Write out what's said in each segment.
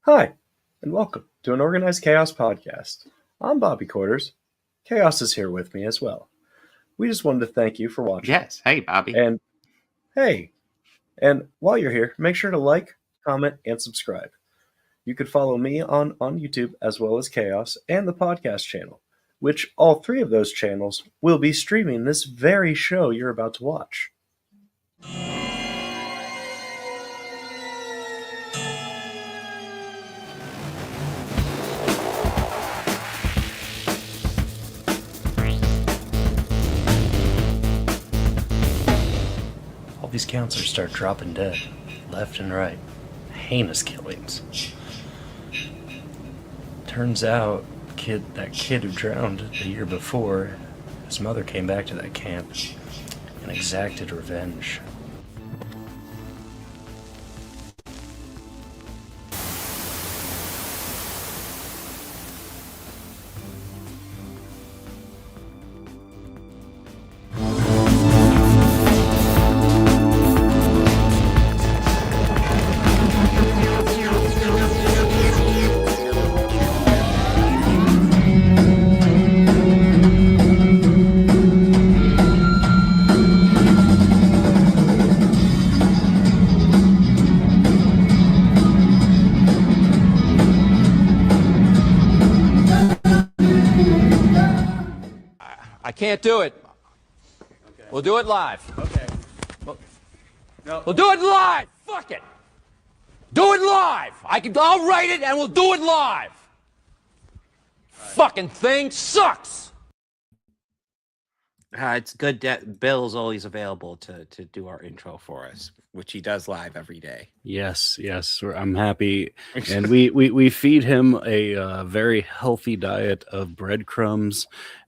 Hi, and welcome to an Organized Chaos podcast. I'm Bobby Quarters. Chaos is here with me as well. We just wanted to thank you for watching. Yes. Hey, Bobby. And hey, and while you're here, make sure to like, comment, and subscribe. You could follow me on YouTube as well as Chaos and the podcast channel, which all three of those channels will be streaming this very show you're about to watch. All these counselors start dropping dead, left and right. Heinous killings. Turns out, that kid who drowned the year before, his mother came back to that camp and exacted revenge. I can't do it. Okay. We'll do it live. Okay. No. We'll do it live. Fuck it. Do it live. I'll write it and we'll do it live. Right. Fucking thing sucks. It's good that Bill's always available to do our intro for us, which he does live every day. Yes, I'm happy. And we feed him a very healthy diet of breadcrumbs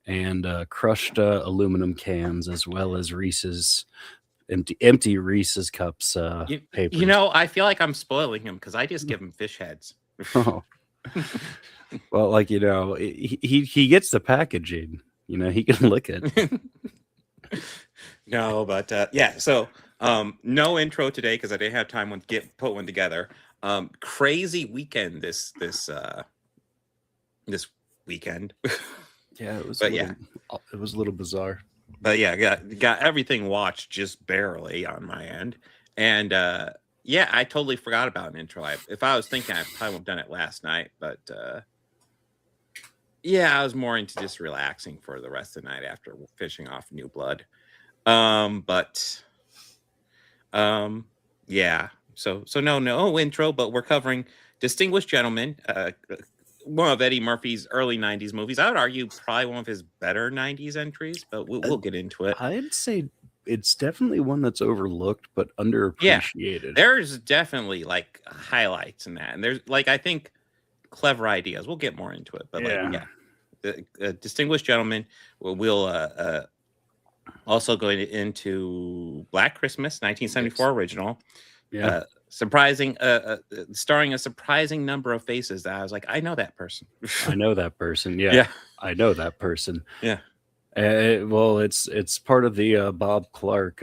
and crushed aluminum cans, as well as Reese's empty Reese's cups. Papers. You know, I feel like I'm spoiling him because I just give him fish heads. Oh. Well, like, you know, he gets the packaging. You know, he can lick it. No, but yeah. So no intro today because I didn't have time to put one together. Crazy weekend this weekend. Yeah, it was. But it was a little bizarre. But yeah, got everything watched just barely on my end, and yeah, I totally forgot about an intro. If I was thinking, I probably would have done it last night, but yeah, I was more into just relaxing for the rest of the night after fishing off New Blood. Yeah. So no intro, but we're covering Distinguished Gentleman. One of Eddie Murphy's early 90s movies. I would argue probably one of his better 90s entries, but we'll get into it. I'd say it's definitely one that's overlooked, but underappreciated. Yeah, there's definitely like highlights in that. And there's like, I think, clever ideas. We'll get more into it. But the Distinguished Gentleman, we'll also go into Black Christmas, 1974 original. Yeah. Surprising, starring a surprising number of faces that I was like, I know that person. I know that person. Yeah. Yeah. I know that person. Yeah. Well, it's part of the Bob Clarke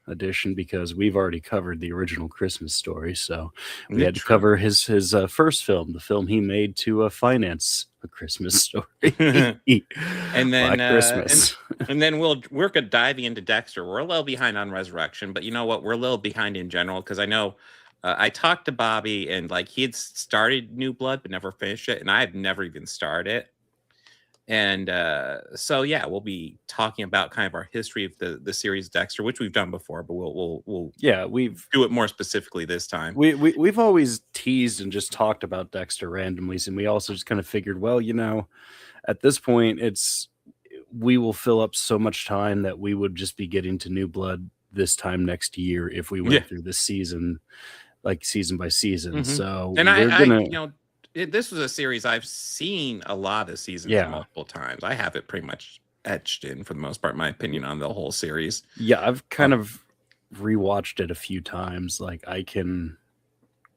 edition because we've already covered the original Christmas Story, so we had to cover his first film, the film he made to finance A Christmas Story. And then Christmas. and then we're gonna dive into Dexter. We're a little behind on Resurrection, but you know what? We're a little behind in general because I know I talked to Bobby and like he had started New Blood but never finished it, and I have never even started it. And so yeah, we'll be talking about kind of our history of the series Dexter, which we've done before, but we'll do it more specifically this time. We've always teased and just talked about Dexter randomly, and we also just kind of figured, well, you know, at this point we will fill up so much time that we would just be getting to New Blood this time next year if we went through this season, like season by season. Mm-hmm. So and I this was a series I've seen a lot of seasons multiple times. I have it pretty much etched in for the most part, my opinion on the whole series. Yeah, I've kind of rewatched it a few times. Like I can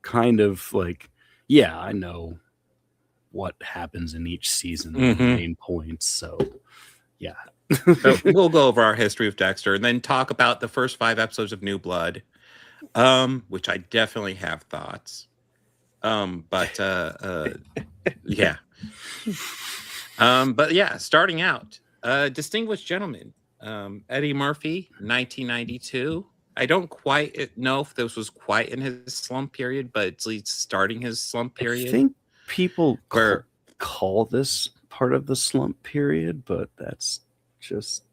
kind of like, yeah, I know what happens in each season, the main points. So yeah. So we'll go over our history of Dexter and then talk about the first 5 episodes of New Blood, which I definitely have thoughts. Yeah. But yeah, starting out, Distinguished Gentleman, Eddie Murphy, 1992. I don't quite know if this was quite in his slump period, but it's at least starting his slump I period. think people Where- call this part of the slump period, but that's just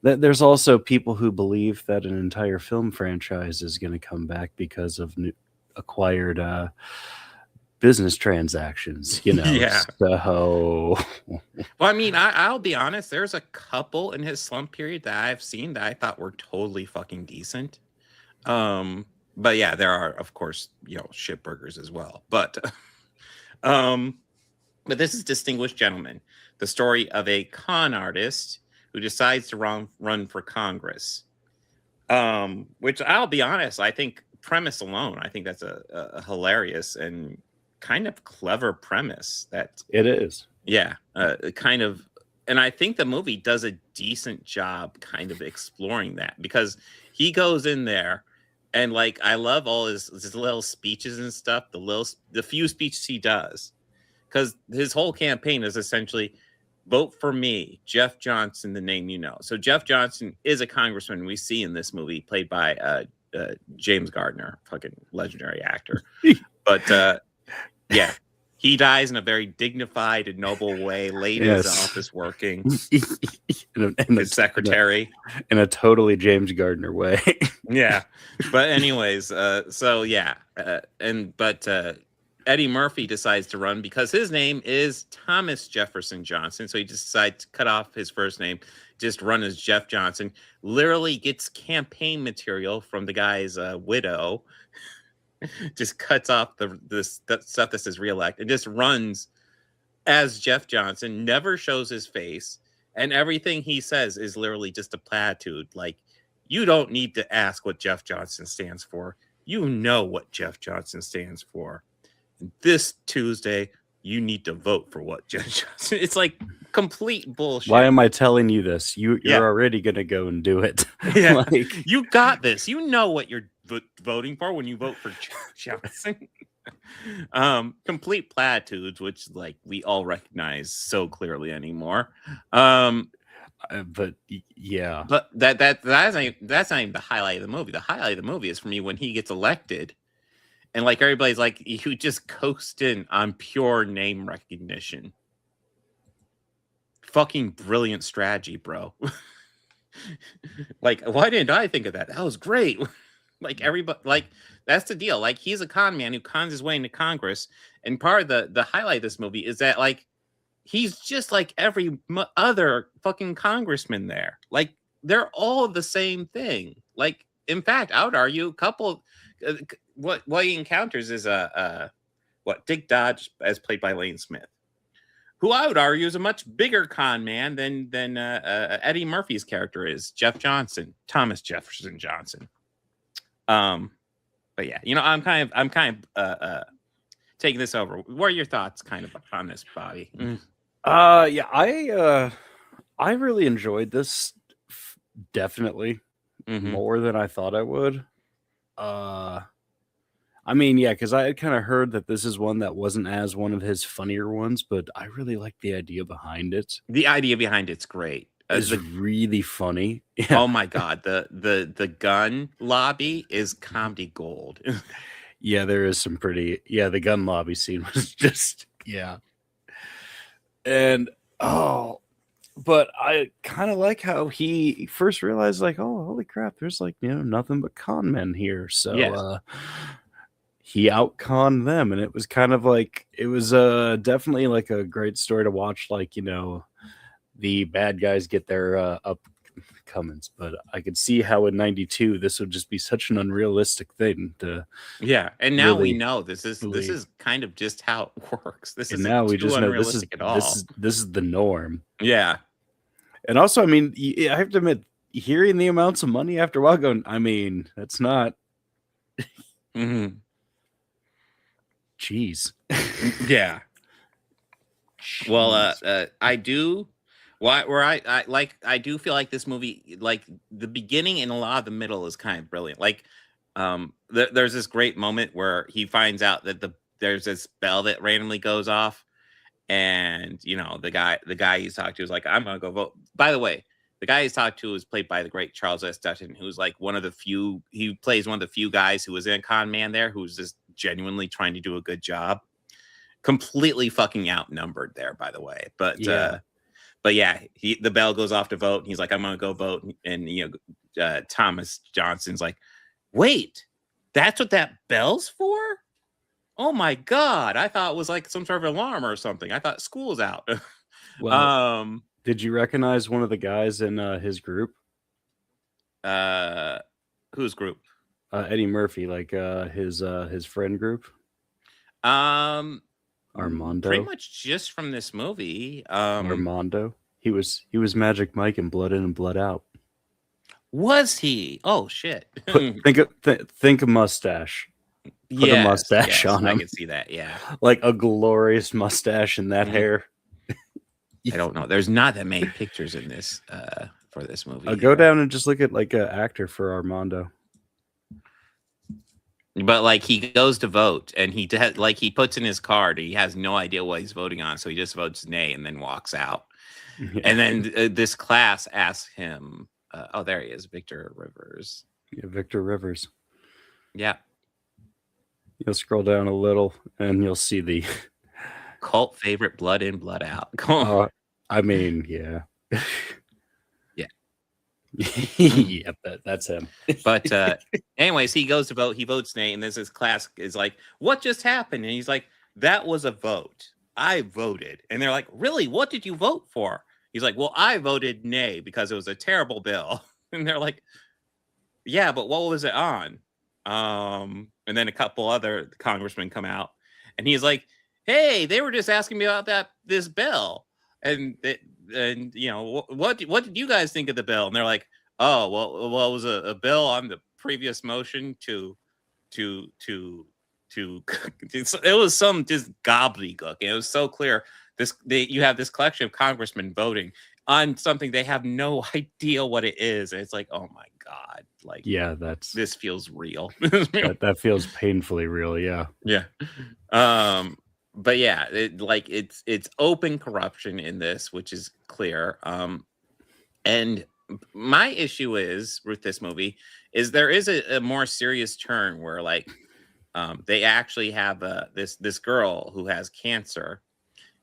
that. There's also people who believe that an entire film franchise is going to come back because of acquired business transactions, you know. Yeah. So Well, I mean, I'll be honest. There's a couple in his slump period that I've seen that I thought were totally fucking decent. But yeah, there are, of course, shit burgers as well. But this is Distinguished Gentleman, the story of a con artist who decides to run for Congress. Which I'll be honest, I think premise alone, I think that's a hilarious and kind of clever premise. That it is. Yeah, kind of. And I think the movie does a decent job kind of exploring that, because he goes in there and like, I love all his little speeches and stuff, the few speeches he does, because his whole campaign is essentially vote for me, Jeff Johnson, the name you know. So Jeff Johnson is a congressman we see in this movie, played by James Garner, fucking legendary actor. But yeah, he dies in a very dignified and noble way, late in his office working. His secretary. In a totally James Gardner way. Yeah. But anyways, Eddie Murphy decides to run because his name is Thomas Jefferson Johnson. So he just decides to cut off his first name, just run as Jeff Johnson. Literally gets campaign material from the guy's widow. Just cuts off the stuff that says reelect and just runs as Jeff Johnson, never shows his face, and everything he says is literally just a platitude. Like, you don't need to ask what Jeff Johnson stands for. You know what Jeff Johnson stands for. And this Tuesday, you need to vote for what Jeff Johnson. It's like complete bullshit. Why am I telling you this? You're already gonna go and do it. Yeah, Like, you got this. You know what you're voting for when you vote for Johnson. Complete platitudes, which like we all recognize so clearly anymore. but yeah, but that's not even the highlight of the movie. The highlight of the movie is for me when he gets elected, and like everybody's like, you just coast in on pure name recognition. Fucking brilliant strategy, bro. Like, why didn't I think of that? That was great. Like, everybody, like, that's the deal. Like, he's a con man who cons his way into Congress, and part of the highlight of this movie is that like he's just like every other fucking congressman there. Like, they're all the same thing. Like, in fact, I would argue a couple. What he encounters is Dick Dodge, as played by Lane Smith, who I would argue is a much bigger con man than Eddie Murphy's character is, Jeff Johnson, Thomas Jefferson Johnson. But yeah, I'm kind of taking this over. What are your thoughts kind of on this, Bobby? Yeah, I really enjoyed this, definitely more than I thought I would. I mean, yeah, because I had kind of heard that this is one that wasn't as one of his funnier ones, but I really like the idea behind it. The idea behind it's great. It's really funny. Yeah. Oh my god, the gun lobby is comedy gold. Yeah, there is some pretty. Yeah, the gun lobby scene was just and but I kind of like how he first realized, like, oh, holy crap, there's like nothing but con men here. So he out-conned them, and it was kind of like it was definitely like a great story to watch. Like the bad guys get their upcomings, but I could see how in '92 this would just be such an unrealistic thing to. Yeah, and now really we know this is kind of just how it works. This is now we just know at all. This is the norm. Yeah, and also, I mean, I have to admit, hearing the amounts of money after a while, going, I mean, that's not. Jeez. Yeah. Well, I do. I do feel like this movie, like the beginning and a lot of the middle is kind of brilliant. Like, there's this great moment where he finds out that there's this bell that randomly goes off, and you know the guy he's talked to is like, I'm gonna go vote. By the way, the guy he's talked to is played by the great Charles S. Dutton, who's like one of the few. He plays one of the few guys who was in Con Man there, who's just genuinely trying to do a good job. Completely fucking outnumbered there, by the way. But yeah, the bell goes off to vote, and he's like, I'm gonna go vote, and Thomas Johnson's like, wait, that's what that bell's for? Oh my God, I thought it was like some sort of alarm or something. I thought school's out. Well, did you recognize one of the guys in his group? Whose group? Eddie Murphy, like his friend group. Armando. Pretty much just from this movie. Armando. He was Magic Mike in Blood In and Blood Out. Was he? Oh shit! Think of mustache. Put a mustache on him. I can see that. Yeah, like a glorious mustache and that hair. I don't know. There's not that many pictures in this for this movie. Go down and just look at like an actor for Armando. But like he goes to vote and he puts in his card. He has no idea what he's voting on, so he just votes nay and then walks out. Yeah. And then this class asks him, "Oh, there he is, Victor Rivers." Yeah, Victor Rivers. Yeah. You'll scroll down a little and you'll see the cult favorite Blood In, Blood Out. I mean, yeah. Yeah, that's him. But anyways, he goes to vote. He votes nay, and then his class is like, "What just happened?" And he's like, "That was a vote. I voted." And they're like, "Really? What did you vote for?" He's like, "Well, I voted nay because it was a terrible bill." And they're like, "Yeah, but what was it on?" And then a couple other congressmen come out, and he's like, "Hey, they were just asking me about this bill, and you know, what did you guys think of the bill?" And they're like, "Oh, well, it was a bill on the previous motion to it was some just gobbledygook. And it was so clear. You have this collection of congressmen voting on something they have no idea what it is, and it's like, oh my God, like, yeah, this feels real. that feels painfully real. Yeah, yeah. But yeah, it's open corruption in this, which is clear. And my issue with this movie is there is a more serious turn where like they actually have this girl who has cancer,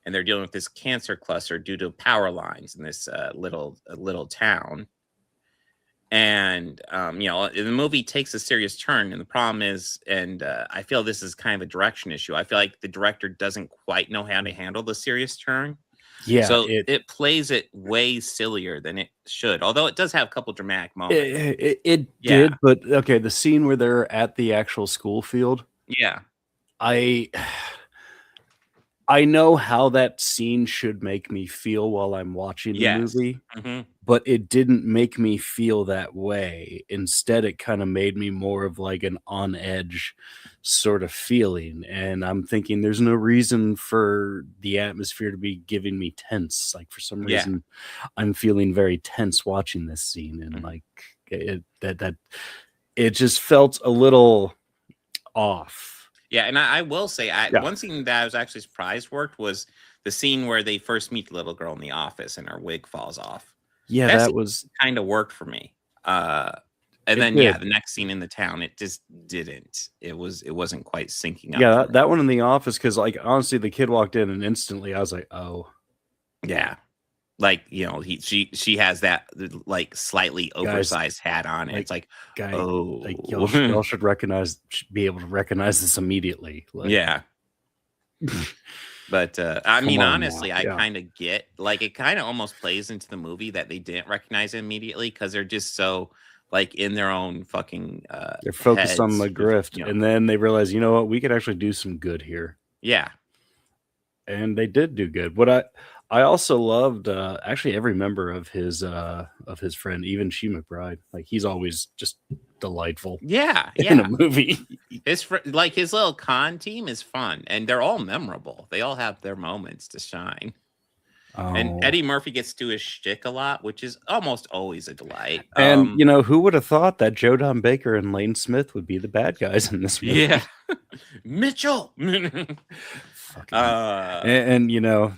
and they're dealing with this cancer cluster due to power lines in this little town. And the movie takes a serious turn, and the problem is, and I feel this is kind of a direction issue. I feel like the director doesn't quite know how to handle the serious turn. Yeah, so it plays it way sillier than it should. Although it does have a couple dramatic moments. It did, but okay, the scene where they're at the actual school field. Yeah, I know how that scene should make me feel while I'm watching the movie, but it didn't make me feel that way. Instead, it kind of made me more of like an on edge sort of feeling. And I'm thinking there's no reason for the atmosphere to be giving me tense. Like for some reason, I'm feeling very tense watching this scene. And like it just felt a little off. Yeah, and I will say, one scene that I was actually surprised worked was the scene where they first meet the little girl in the office and her wig falls off. Yeah, that was kind of worked for me. And then the next scene in the town, it just didn't. It wasn't quite syncing up. Yeah, that one in the office, because like honestly, the kid walked in and instantly I was like, oh, yeah. Like, she has that like slightly oversized hat on. And it's like, oh, like y'all should be able to recognize this immediately. Like, yeah. But I mean, honestly, I kind of get like it kind of almost plays into the movie that they didn't recognize it immediately because they're just so like in their own fucking they're focused on the grift, and then they realize, you know what, we could actually do some good here. Yeah. And they did do good. What I also loved actually every member of his friend, even She McBride. Like he's always just delightful. Yeah, in a movie. His little con team is fun, and they're all memorable. They all have their moments to shine. And Oh, Eddie Murphy gets to his shtick a lot, which is almost always a delight. and who would have thought that Joe Don Baker and Lane Smith would be the bad guys in this movie? Yeah, Mitchell. Fucking, and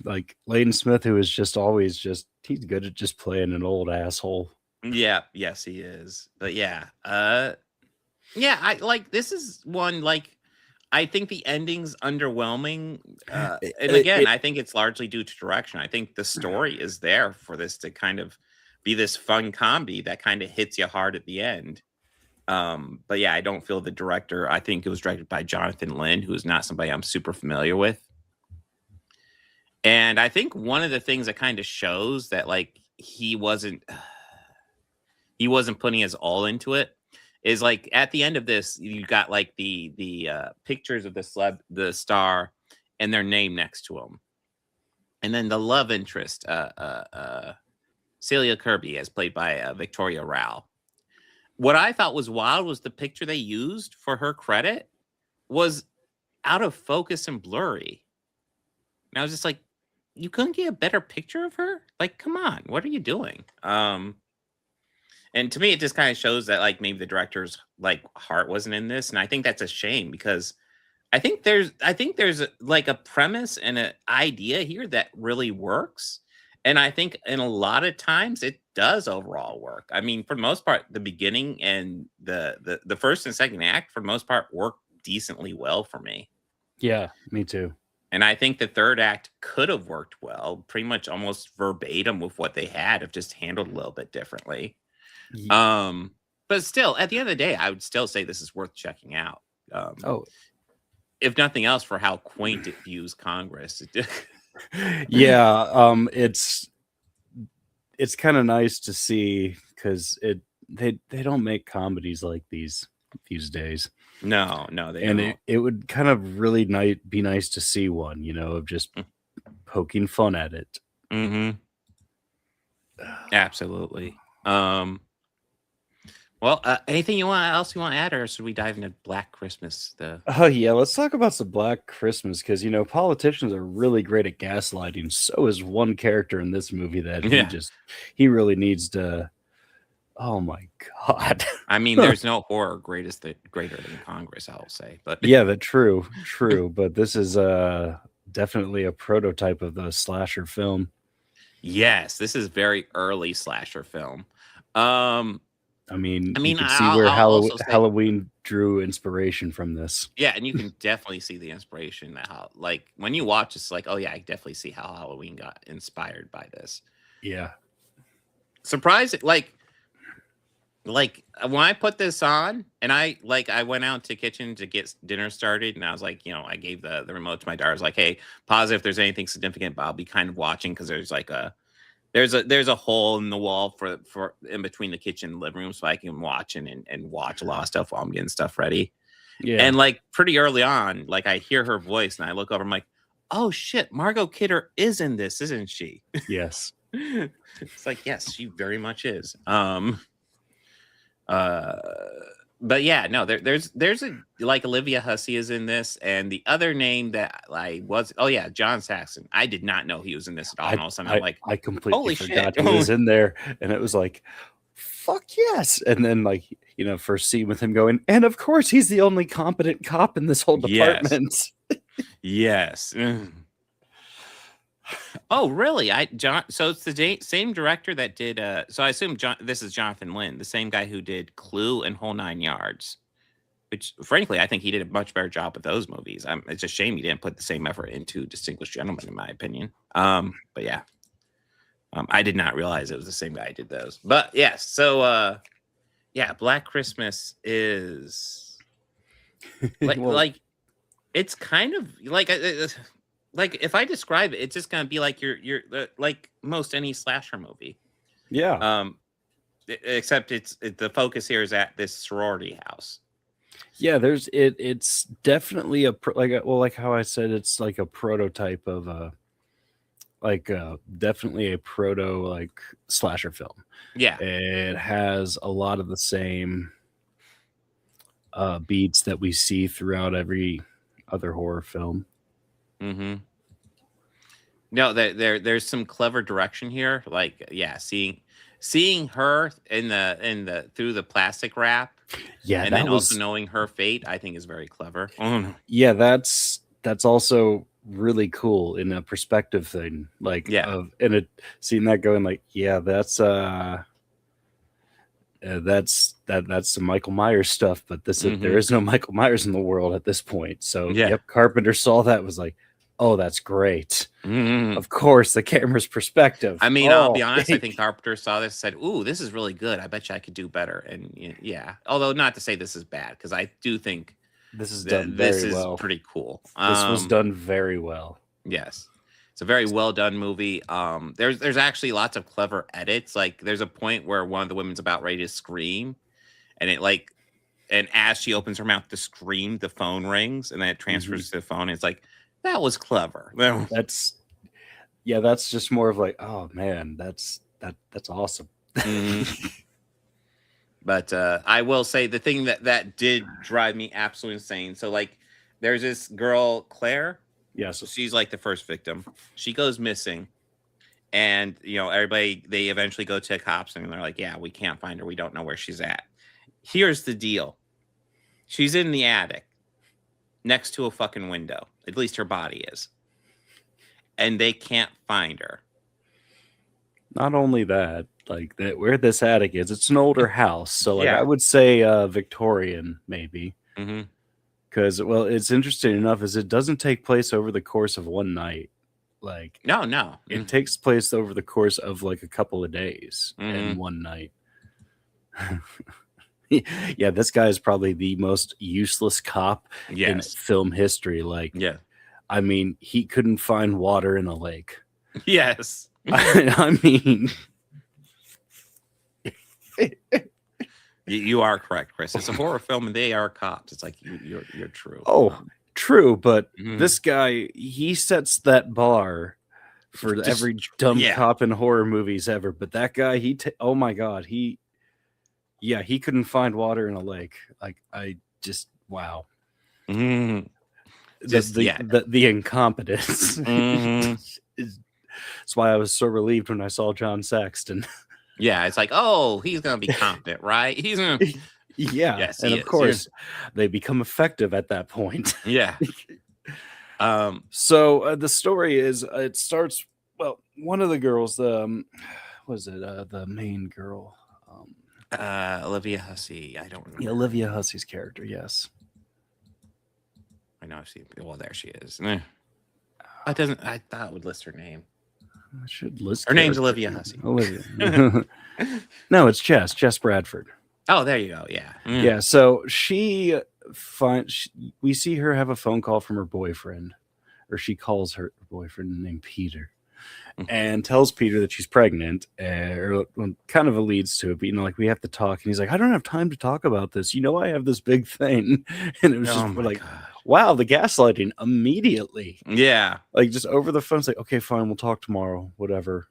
like Lane Smith, who is just always he's good at just playing an old asshole. Yeah, yes, he is. But yeah, yeah, I like this is one like I think the ending's underwhelming. And again, I think it's largely due to direction. I think the story is there for this to kind of be this fun comedy that kind of hits you hard at the end. But yeah, I don't feel the director. I think it was directed by Jonathan Lynn, who is not somebody I'm super familiar with. And I think one of the things that kind of shows that like he wasn't putting his all into it is like at the end of this, you got like the pictures of the star and their name next to him. And then the love interest, Celia Kirby, as played by Victoria Rao. What I thought was wild was the picture they used for her credit was out of focus and blurry. And I was just like, you couldn't get a better picture of her? Like, come on, what are you doing? And to me, it just kind of shows that like maybe the director's like heart wasn't in this, and I think that's a shame because I think there's like a premise and an idea here that really works, and I think in a lot of times it does overall work. I mean, for the most part, the beginning and the first and second act for the most part work decently well for me. Yeah, me too. And I think the third act could have worked well, pretty much almost verbatim with what they had, if just handled a little bit differently. But still, at the end of the day, I would still say this is worth checking out. If nothing else, for how quaint it views Congress. Yeah, it's kind of nice to see because they don't make comedies like these days. No, they don't. It would kind of really be nice to see one, of just poking fun at it. Mm-hmm. Absolutely. Well, anything else you want to add, or should we dive into Black Christmas? Oh yeah, let's talk about some Black Christmas because politicians are really great at gaslighting. So is one character in this movie that he really needs to. Oh my God! I mean, there's no horror greater than Congress, I'll say. But yeah, true. But this is definitely a prototype of the slasher film. Yes, this is very early slasher film. I mean, you can see where Halloween drew inspiration from this. Yeah, and you can definitely see the inspiration that like when you watch, it's like, oh yeah, I definitely see how Halloween got inspired by this. Yeah, surprising. Like when I put this on, and I went out to the kitchen to get dinner started, and I was like, I gave the remote to my daughter. I was like, hey, pause if there's anything significant, but I'll be kind of watching because there's like there's a hole in the wall for in between the kitchen and living room, so I can watch and watch a lot of stuff while I'm getting stuff ready. Yeah. And like pretty early on, like I hear her voice and I look over, I'm like, oh shit, Margot Kidder is in this, isn't she? Yes. It's like, yes, she very much is. But yeah, no, there's a like Olivia Hussey is in this, and the other name that John Saxon. I did not know he was in this at all. And all of a sudden, I'm like, I completely forgot he was in there, and it was like, fuck yes. And then first scene with him going, and of course he's the only competent cop in this whole department. Yes. Oh, really? So it's the same director that did. So I assume this is Jonathan Lynn, the same guy who did Clue and Whole Nine Yards. Which, frankly, I think he did a much better job with those movies. It's a shame he didn't put the same effort into Distinguished Gentleman, in my opinion. But yeah, I did not realize it was the same guy who did those. But yeah, so yeah, Black Christmas is like it's kind of like if I describe it, it's just gonna be like you're like most any slasher movie. Yeah. Except the focus here is at this sorority house. Yeah, it's definitely like how I said, it's like a prototype of definitely a proto slasher film. Yeah, it has a lot of the same beats that we see throughout every other horror film. Mm-hmm. No, there's some clever direction here. Like, yeah, seeing her in the through the plastic wrap, Yeah, and that then also was knowing her fate, I think is very clever. Oh, no. yeah, that's also really cool in a perspective thing. Like Yeah. of and it seeing that going like, yeah, that's that's some Michael Myers stuff, but there is no Michael Myers in the world at this point. So Yeah. yep, Carpenter saw that, was like, oh, that's great. Mhm. Of course, the camera's perspective. I mean, I'll be Oh, honest. I think Carpenter saw this, said, "Ooh, this is really good. I bet you I could do better." And yeah, although not to say this is bad, because I do think this is that done this very is well. pretty cool. This was done very well. Yes, it's a very well done movie. There's actually lots of clever edits. Like, there's a point where one of the women's about ready to scream, and and as she opens her mouth to scream, the phone rings, and then it transfers to the phone. And it's like, that was clever. That's just more of like, oh man, that's awesome. But I will say the thing that did drive me absolutely insane. So, like, there's this girl, Claire. Yes. So she's like the first victim. She goes missing. And, everybody, they eventually go to the cops and they're like, yeah, we can't find her. We don't know where she's at. Here's the deal. She's in the attic next to a fucking window. At least her body is. And they can't find her. Not only that, like that where this attic is, it's an older house. So like Yeah. I would say Victorian maybe. Mm-hmm. Because well, it's interesting enough is it doesn't take place over the course of one night. Like No. it takes place over the course of like a couple of days and Mhm. one night. Yeah, this guy is probably the most useless cop in Yes. film history. Like, Yeah. I mean, he couldn't find water in a lake. Yes. I mean, You are correct, Chris. It's a horror film and they are cops. It's like you're true. oh, true, but Mhm. this guy, he sets that bar for Just- every dumb yeah. cop in horror movies ever. But that guy, oh my god, he couldn't find water in a lake. Like I just wow. Mhm. The incompetence. Mhm. That's why I was so relieved when I saw John Saxon. Yeah, it's like, oh, he's gonna be competent, right? He's gonna. Yeah, Yes, and he of is. course, they become effective at that point. Yeah. So the story is, it starts. Well, one of the girls, was it the main girl? Olivia Hussey. I don't remember. Yeah, Olivia Hussey's character. Yes. I know I've seen. Well, there she is. I thought it would list her name. I should list Her name's character. Olivia Hussey. Olivia. No, it's Jess Bradford. Oh, there you go. Yeah. Yeah. So we see her have a phone call from her boyfriend, or she calls her boyfriend named Peter, and tells Peter that she's pregnant, or kind of alludes to it, but like, we have to talk. And he's like, I don't have time to talk about this. I have this big thing. And it was just like, God. wow, the gaslighting immediately. Yeah. Like just over the phone. It's like, okay, fine, we'll talk tomorrow. Whatever.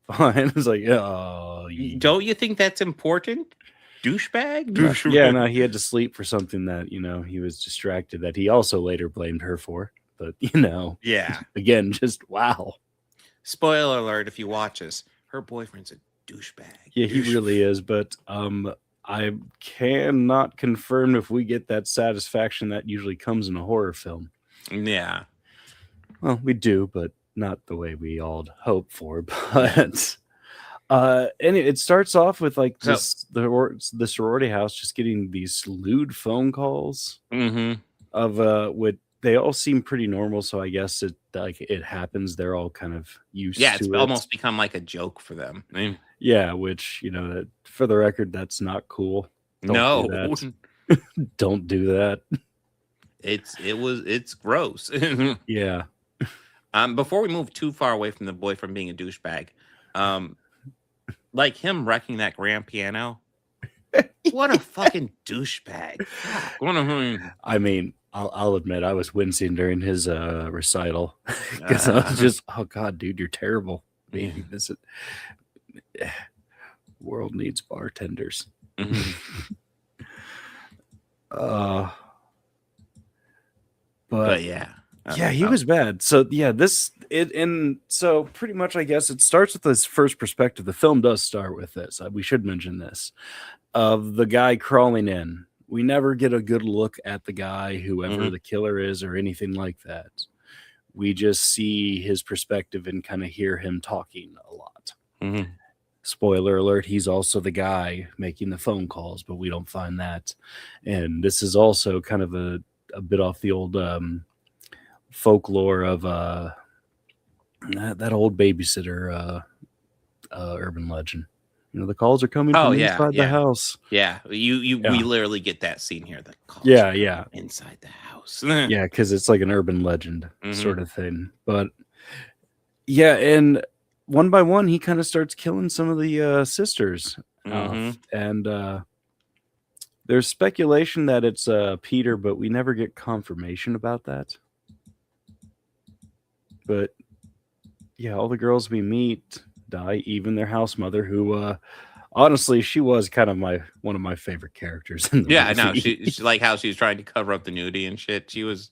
Fine. It's like, oh, yeah. Don't you think that's important? Douchebag? Yeah, no, he had to sleep for something that, he was distracted, that he also later blamed her for. But, Yeah. again, just wow. Spoiler alert if you watch this. Her boyfriend's a douchebag. Yeah, he really is. But I cannot confirm if we get that satisfaction that usually comes in a horror film. Yeah. Well, we do, but not the way we all hope for. But and it starts off with like the sorority house just getting these lewd phone calls of what they all seem pretty normal. So I guess it happens. They're all kind of used to it. Yeah, it's almost become like a joke for them. Yeah, which that, for the record, that's not cool. No. Don't do that. It's gross. Yeah. Before we move too far away from the boyfriend being a douchebag, like him wrecking that grand piano. What a fucking douchebag. I mean, I'll admit I was wincing during his recital because I was just, oh god, dude, you're terrible. Maybe world needs bartenders. But yeah. Yeah, he was bad. So yeah, so pretty much I guess it starts with this first perspective. The film does start with this. We should mention this of the guy crawling in. We never get a good look at the guy, whoever the killer is, or anything like that. We just see his perspective and kind of hear him talking a lot. Spoiler alert, he's also the guy making the phone calls, but we don't find that. And this is also kind of a bit off the old folklore of that old babysitter urban legend. The calls are coming from inside the house. Yeah, we literally get that scene here. The calls inside the house. Yeah, because it's like an urban legend sort of thing. But yeah, and one by one, he kind of starts killing some of the sisters. And there's speculation that it's Peter, but we never get confirmation about that. But yeah, all the girls we meet die, even their house mother, who honestly, she was kind of one of my favorite characters in the movie. I know. She like how she was trying to cover up the nudity and shit. She was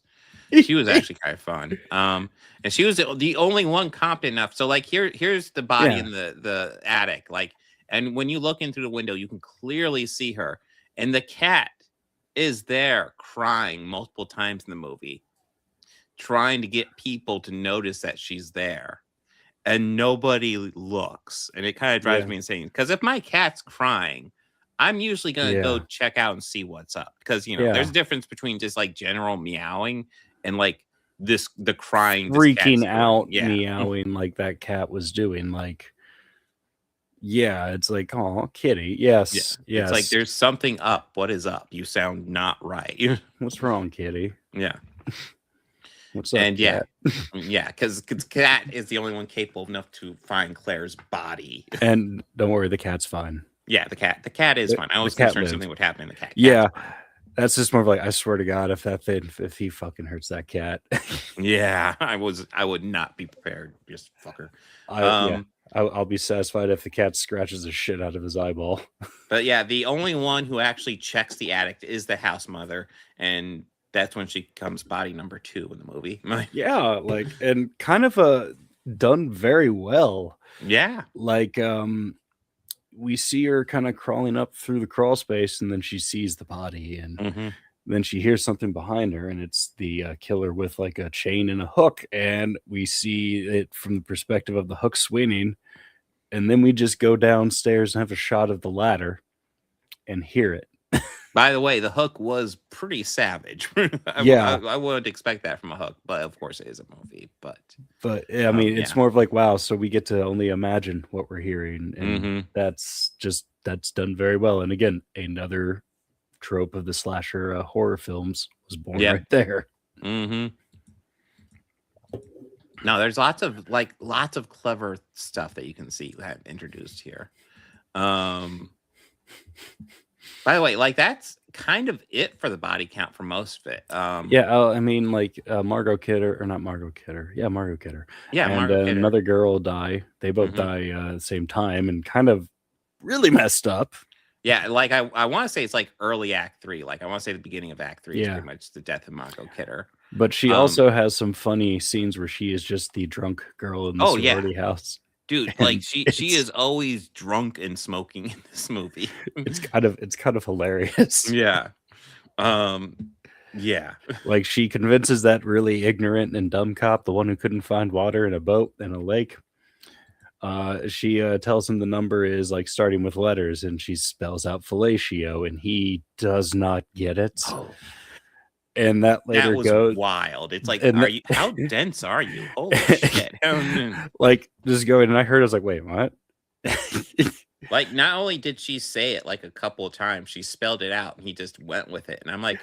actually kind of fun. And she was the only one competent enough. So like here's the body in the attic. Like, and when you look into the window, you can clearly see her. And the cat is there crying multiple times in the movie, trying to get people to notice that she's there. And nobody looks. And it kind of drives me insane. Because if my cat's crying, I'm usually going to go check out and see what's up. Because, there's a difference between just like general meowing and like the crying. Freaking out meowing like that cat was doing. Like, it's like, oh, kitty. Yes. It's like there's something up. What is up? You sound not right. What's wrong, kitty? Yeah. What's up, and cat? Because cat is the only one capable enough to find Claire's body. And don't worry, the cat's fine. Yeah, the cat is fine. I was concerned something would happen to the cat. Yeah, that's just more of like, I swear to God, if he fucking hurts that cat. Yeah, I would not be prepared. Just fucker. I'll be satisfied if the cat scratches the shit out of his eyeball. But yeah, the only one who actually checks the attic is the house mother, and that's when she comes body number 2 in the movie. Yeah, like, and kind of done very well. Yeah. Like, we see her kind of crawling up through the crawl space, and then she sees the body, and then she hears something behind her, and it's the killer with like a chain and a hook, and we see it from the perspective of the hook swinging, and then we just go downstairs and have a shot of the ladder and hear it. By the way, the hook was pretty savage. I wouldn't expect that from a hook, but of course it is a movie. But I mean, it's more of like, wow, so we get to only imagine what we're hearing, and that's done very well. And again, another trope of the slasher horror films was born right there. No, there's lots of clever stuff that you can see that introduced here. By the way, like that's kind of it for the body count for most of it. I mean, like Margot Kidder, or not Margot Kidder. Yeah, Margot Kidder. Yeah, and Margot Kidder. Another girl die. They both die at the same time, and kind of really messed up. Yeah, like I want to say it's like early Act 3. Like I want to say the beginning of Act 3 is pretty much the death of Margot Kidder. But she also has some funny scenes where she is just the drunk girl in the sorority house. Dude, like she is always drunk and smoking in this movie. It's kind of hilarious. Yeah. Like she convinces that really ignorant and dumb cop, the one who couldn't find water in a boat in a lake. She tells him the number is like starting with letters, and she spells out fellatio, and he does not get it. Oh. And that later goes wild. It's like, how dense are you? Holy shit. Like just going, and I heard, I was like, wait, what? Like, not only did she say it like a couple of times, she spelled it out, and he just went with it. And I'm like,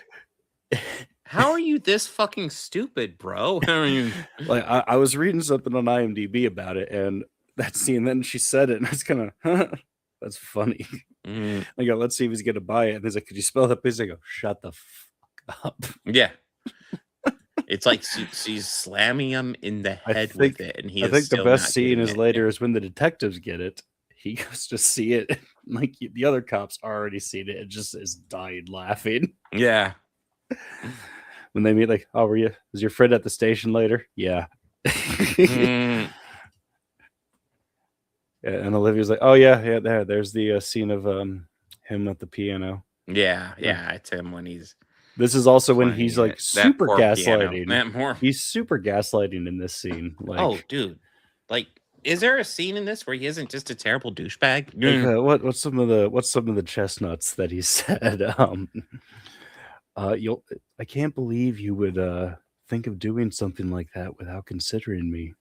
how are you this fucking stupid, bro? I mean, like I was reading something on IMDb about it, and that scene, then she said it, and I was kind of, that's funny. I go, let's see if he's gonna buy it. And he's like, could you spell that, please? I go, shut the fuck up. Yeah. It's like she's slamming him in the head with it, and I think the best scene is later is when the detectives get it. He goes to see it, like the other cops already seen it, and just is dying laughing. Yeah. when they meet, like, oh, was your friend at the station later? Yeah. Mm, Yeah, and Olivia's like, oh yeah, there's the scene of him at the piano. yeah, it's him when he's This is also when playing he's like it. That super poor piano. gaslighting. That more. He's super gaslighting in this scene. Like, Oh, dude. Like, is there a scene in this where he isn't just a terrible douchebag? like, what's some of the chestnuts that he said? I can't believe you would think of doing something like that without considering me.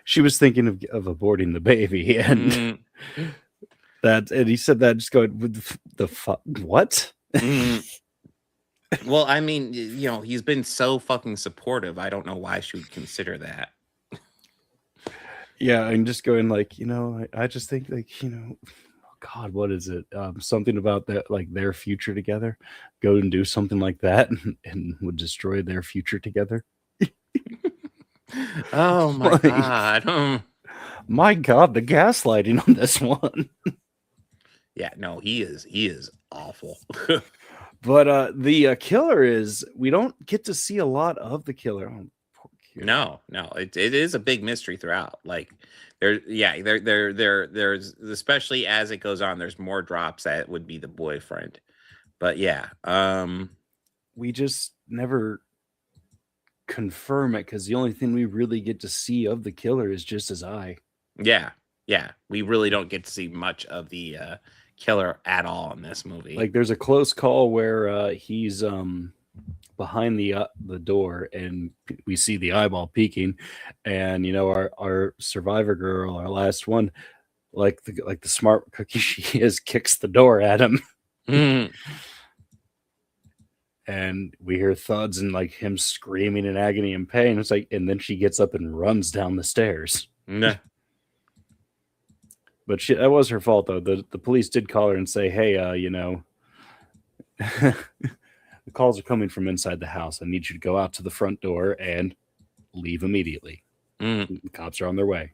She was thinking of aborting the baby, and and he said that just going with the fuck what? Well, I mean, he's been so fucking supportive. I don't know why she would consider that. Yeah, and just going like, I just think like, God, what is it? Something about that, like their future together. Go and do something like that, and would destroy their future together. Oh my God. My God, the gaslighting on this one. Yeah, no, he is awful. But the killer we don't get to see a lot of the killer. Oh, poor kid. No, it is a big mystery throughout. Like there's especially as it goes on, there's more drops that would be the boyfriend. But yeah, we just never confirm it because the only thing we really get to see of the killer is just his eye. Yeah, we really don't get to see much of the killer at all in this movie. Like there's a close call where he's behind the door and we see the eyeball peeking, and our survivor girl, our last one, like the smart cookie she is, kicks the door at him. And we hear thuds and like him screaming in agony and pain. It's like, and then she gets up and runs down the stairs. Nah. But that was her fault, though. The police did call her and say, hey, the calls are coming from inside the house. I need you to go out to the front door and leave immediately. The cops are on their way.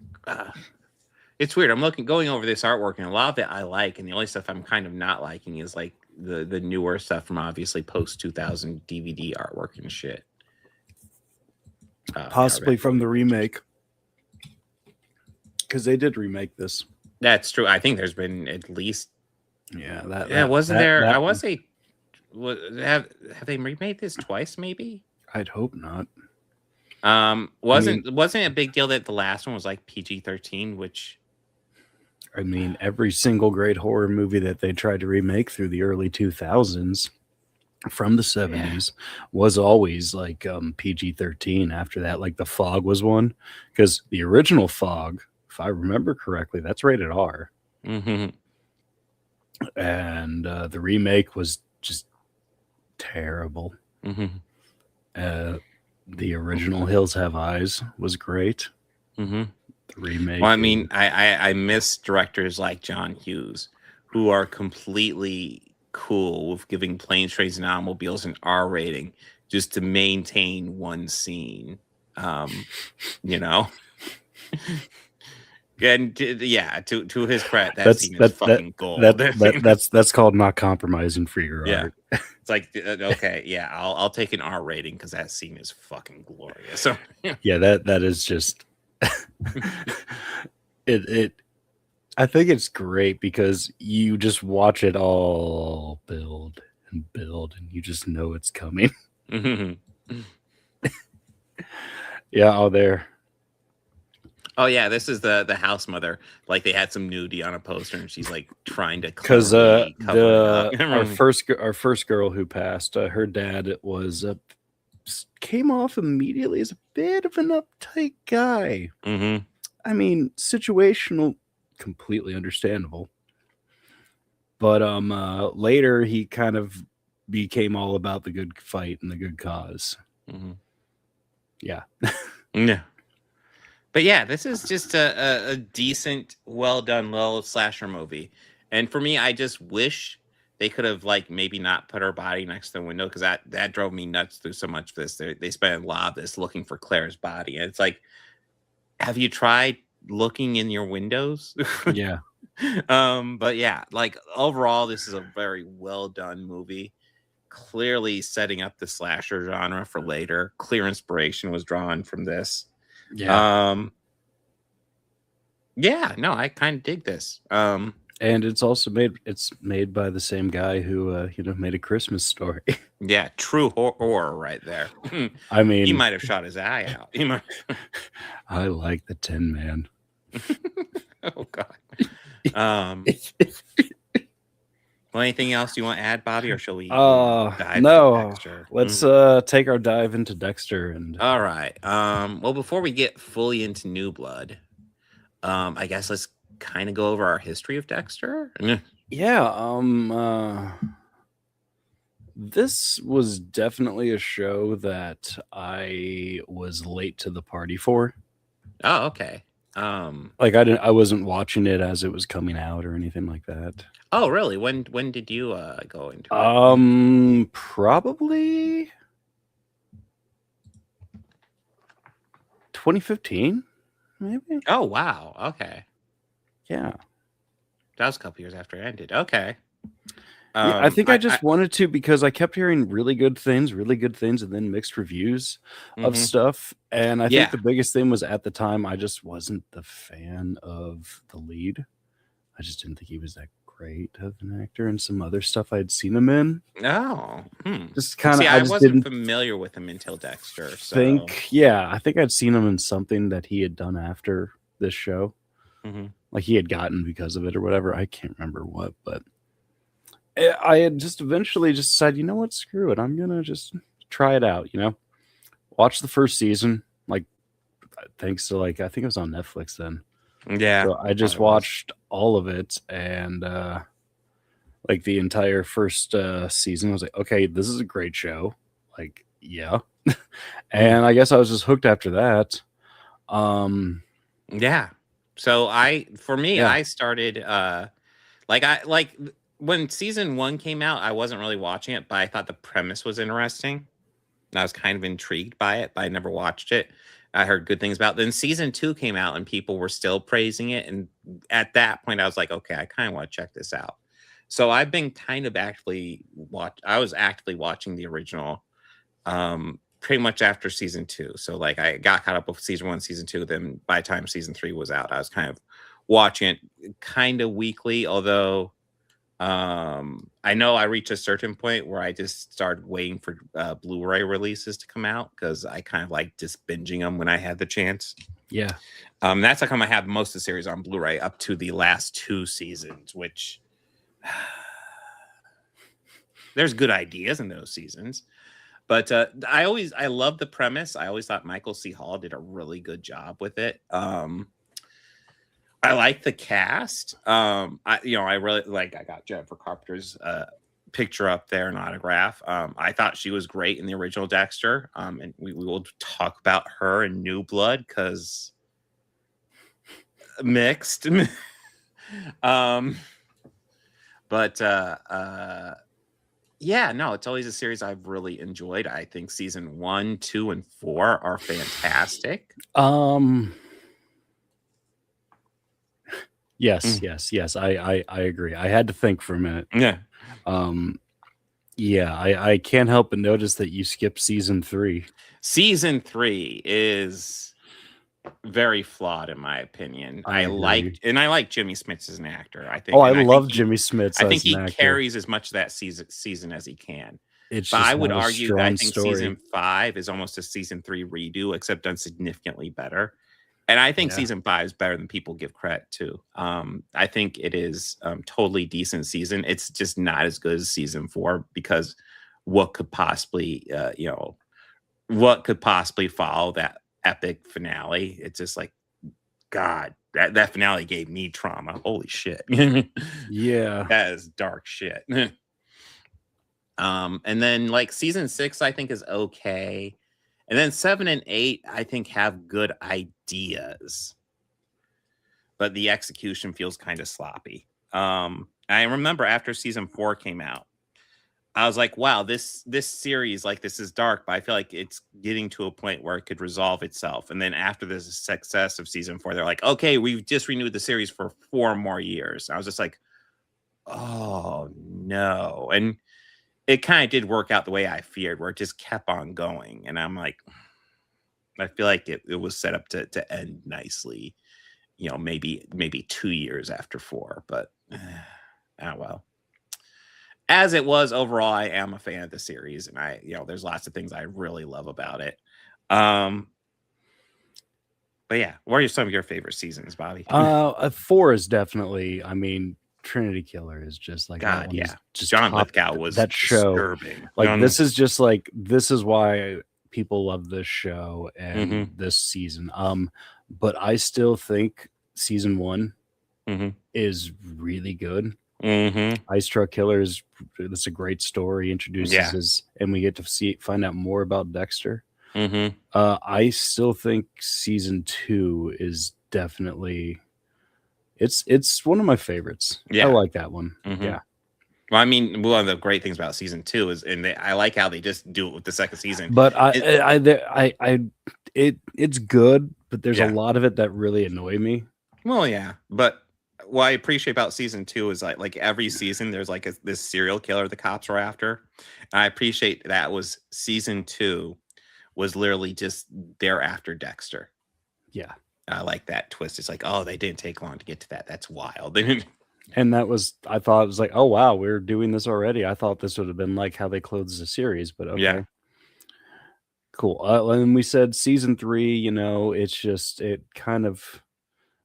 It's weird. I'm going over this artwork, and a lot of it I like, and the only stuff I'm kind of not liking is like the newer stuff from obviously post 2000 DVD artwork and shit. Possibly from the remake, because they did remake this. That's true. I think there's been at least wasn't there. that I want to say, have they remade this twice? Maybe. I'd hope not. Wasn't it a big deal that the last one was like PG-13, which. I mean, every single great horror movie that they tried to remake through the early 2000s from the 70s was always like PG-13. After that, like The Fog was one, because the original Fog, if I remember correctly, that's rated R. Mm-hmm. And the remake was just terrible. Mm-hmm. The original Hills Have Eyes was great. Mm-hmm. The remake. Well, I mean, I miss directors like John Hughes, who are completely cool with giving Planes, Trains, and Automobiles an R rating just to maintain one scene. And to his credit, that scene is fucking gold. That's called not compromising for your art. It's like, okay, yeah, I'll take an R rating because that scene is fucking glorious. So that is just it. I think it's great because you just watch it all build and you just know it's coming. There. Oh yeah, this is the house mother. Like they had some nudity on a poster, and she's like trying to because our first girl who passed, her dad came off immediately as a bit of an uptight guy. Mm-hmm. I mean, situational, completely understandable. But later he kind of became all about the good fight and the good cause. Mm-hmm. Yeah. Yeah. But yeah, this is just a decent, well done little slasher movie. And for me, I just wish they could have like maybe not put her body next to the window, because that drove me nuts through so much of this. They spent a lot of this looking for Claire's body, and it's like, have you tried looking in your windows? Yeah. But yeah, like overall, this is a very well done movie. clearly setting up the slasher genre for later. Clear inspiration was drawn from this. Yeah. Yeah, no, I kind of dig this. And it's also made by the same guy who made A Christmas Story. Yeah, true horror right there. I mean, he might have shot his eye out. He might. I like the Tin Man. Oh God. Well, anything else you want to add, Bobby, or shall we dive no. into Dexter? Let's take our dive into Dexter and all right. Well, before we get fully into New Blood, I guess let's kind of go over our history of Dexter. Yeah, this was definitely a show that I was late to the party for. Oh, okay. Like I wasn't watching it as it was coming out or anything like that. Oh, really? When did you go into it? Probably 2015, maybe. Oh, wow. Okay. Yeah. That was a couple years after it ended. Okay. Yeah, I think I just wanted to because I kept hearing really good things, and then mixed reviews of stuff. And I think the biggest thing was at the time, I just wasn't the fan of the lead. I just didn't think he was that great of an actor, and some other stuff I'd seen him in. Oh, just kind of. See, I wasn't familiar with him until Dexter. So. I think I'd seen him in something that he had done after this show. Like he had gotten because of it or whatever. I can't remember what, but I had just eventually just decided, you know what, screw it. I'm going to just try it out, watch the first season. Like, thanks to I think it was on Netflix then. Yeah. So I just watched all of it and the entire first season. I was like, okay, this is a great show. Like, yeah. And I guess I was just hooked after that. Yeah. So I started when season 1 came out, I wasn't really watching it, but I thought the premise was interesting. I was kind of intrigued by it, but I never watched it. I heard good things about it. Then season 2 came out and people were still praising it. And at that point I was like, okay, I kind of want to check this out. So I've been kind of actively watching the original pretty much after season 2. So I got caught up with season 1, season 2. Then by the time season 3 was out, I was kind of watching it kind of weekly. Although I know I reached a certain point where I just started waiting for Blu-ray releases to come out because I kind of like just binging them when I had the chance. Yeah. That's how come I have most of the series on Blu-ray up to the last 2 seasons, which there's good ideas in those seasons. But I love the premise. I always thought Michael C. Hall did a really good job with it. I like the cast. I really like. I got Jennifer Carpenter's picture up there, an autograph. I thought she was great in the original Dexter. And we will talk about her in New Blood because mixed. Yeah, no, it's always a series I've really enjoyed. I think season 1, 2, and 4 are fantastic. Yes. I agree. I had to think for a minute. Yeah. I can't help but notice that you skipped season 3. Season 3 is very flawed in my opinion. I like Jimmy Smits as an actor. I think. I love Jimmy Smits. I think he carries as much of that season as he can. But I would argue that I think season 5 is almost a season 3 redo, except done significantly better. And I think season 5 is better than people give credit to. I think it is totally decent season. It's just not as good as season 4 because what could possibly follow that epic finale? It's just like, God, that finale gave me trauma. Holy shit. Yeah. That is dark shit. And then season 6, I think is okay. And then 7 and 8, I think have good ideas, but the execution feels kind of sloppy. I remember after season 4 came out, I was like, wow, this series, this is dark, but I feel like it's getting to a point where it could resolve itself. And then after the success of season 4, they're like, okay, we've just renewed the series for 4 more years. I was just like, oh no. And it kind of did work out the way I feared, where it just kept on going. And I'm like, I feel like it was set up to end nicely, maybe 2 years after 4, but well. As it was overall, I am a fan of the series, and there's lots of things I really love about it. But yeah, what are some of your favorite seasons, Bobby? 4 is definitely, I mean, Trinity Killer is just like, God, yeah. Just John Lithgow was that show. Disturbing. Like, this is just like, this is why people love this show and this season. But I still think season 1 is really good. Ice Truck Killer that's a great story. Introduces and we get to find out more about Dexter. I still think season 2 is definitely it's one of my favorites. I like that one. Yeah. Well, I mean, one of the great things about season 2 is, and I like how they just do it with the second season. But it's good, but there's a lot of it that really annoy me. Well, yeah, but what I appreciate about season 2 is like every season there's like this serial killer the cops are after. And I appreciate that was season 2 was literally just they're after Dexter. Yeah. I like that twist. It's like, oh, they didn't take long to get to that. That's wild. And I thought it was like, oh wow, we're doing this already. I thought this would have been like how they closed the series, but okay. Yeah. Cool. And we said season 3, it's just, it kind of,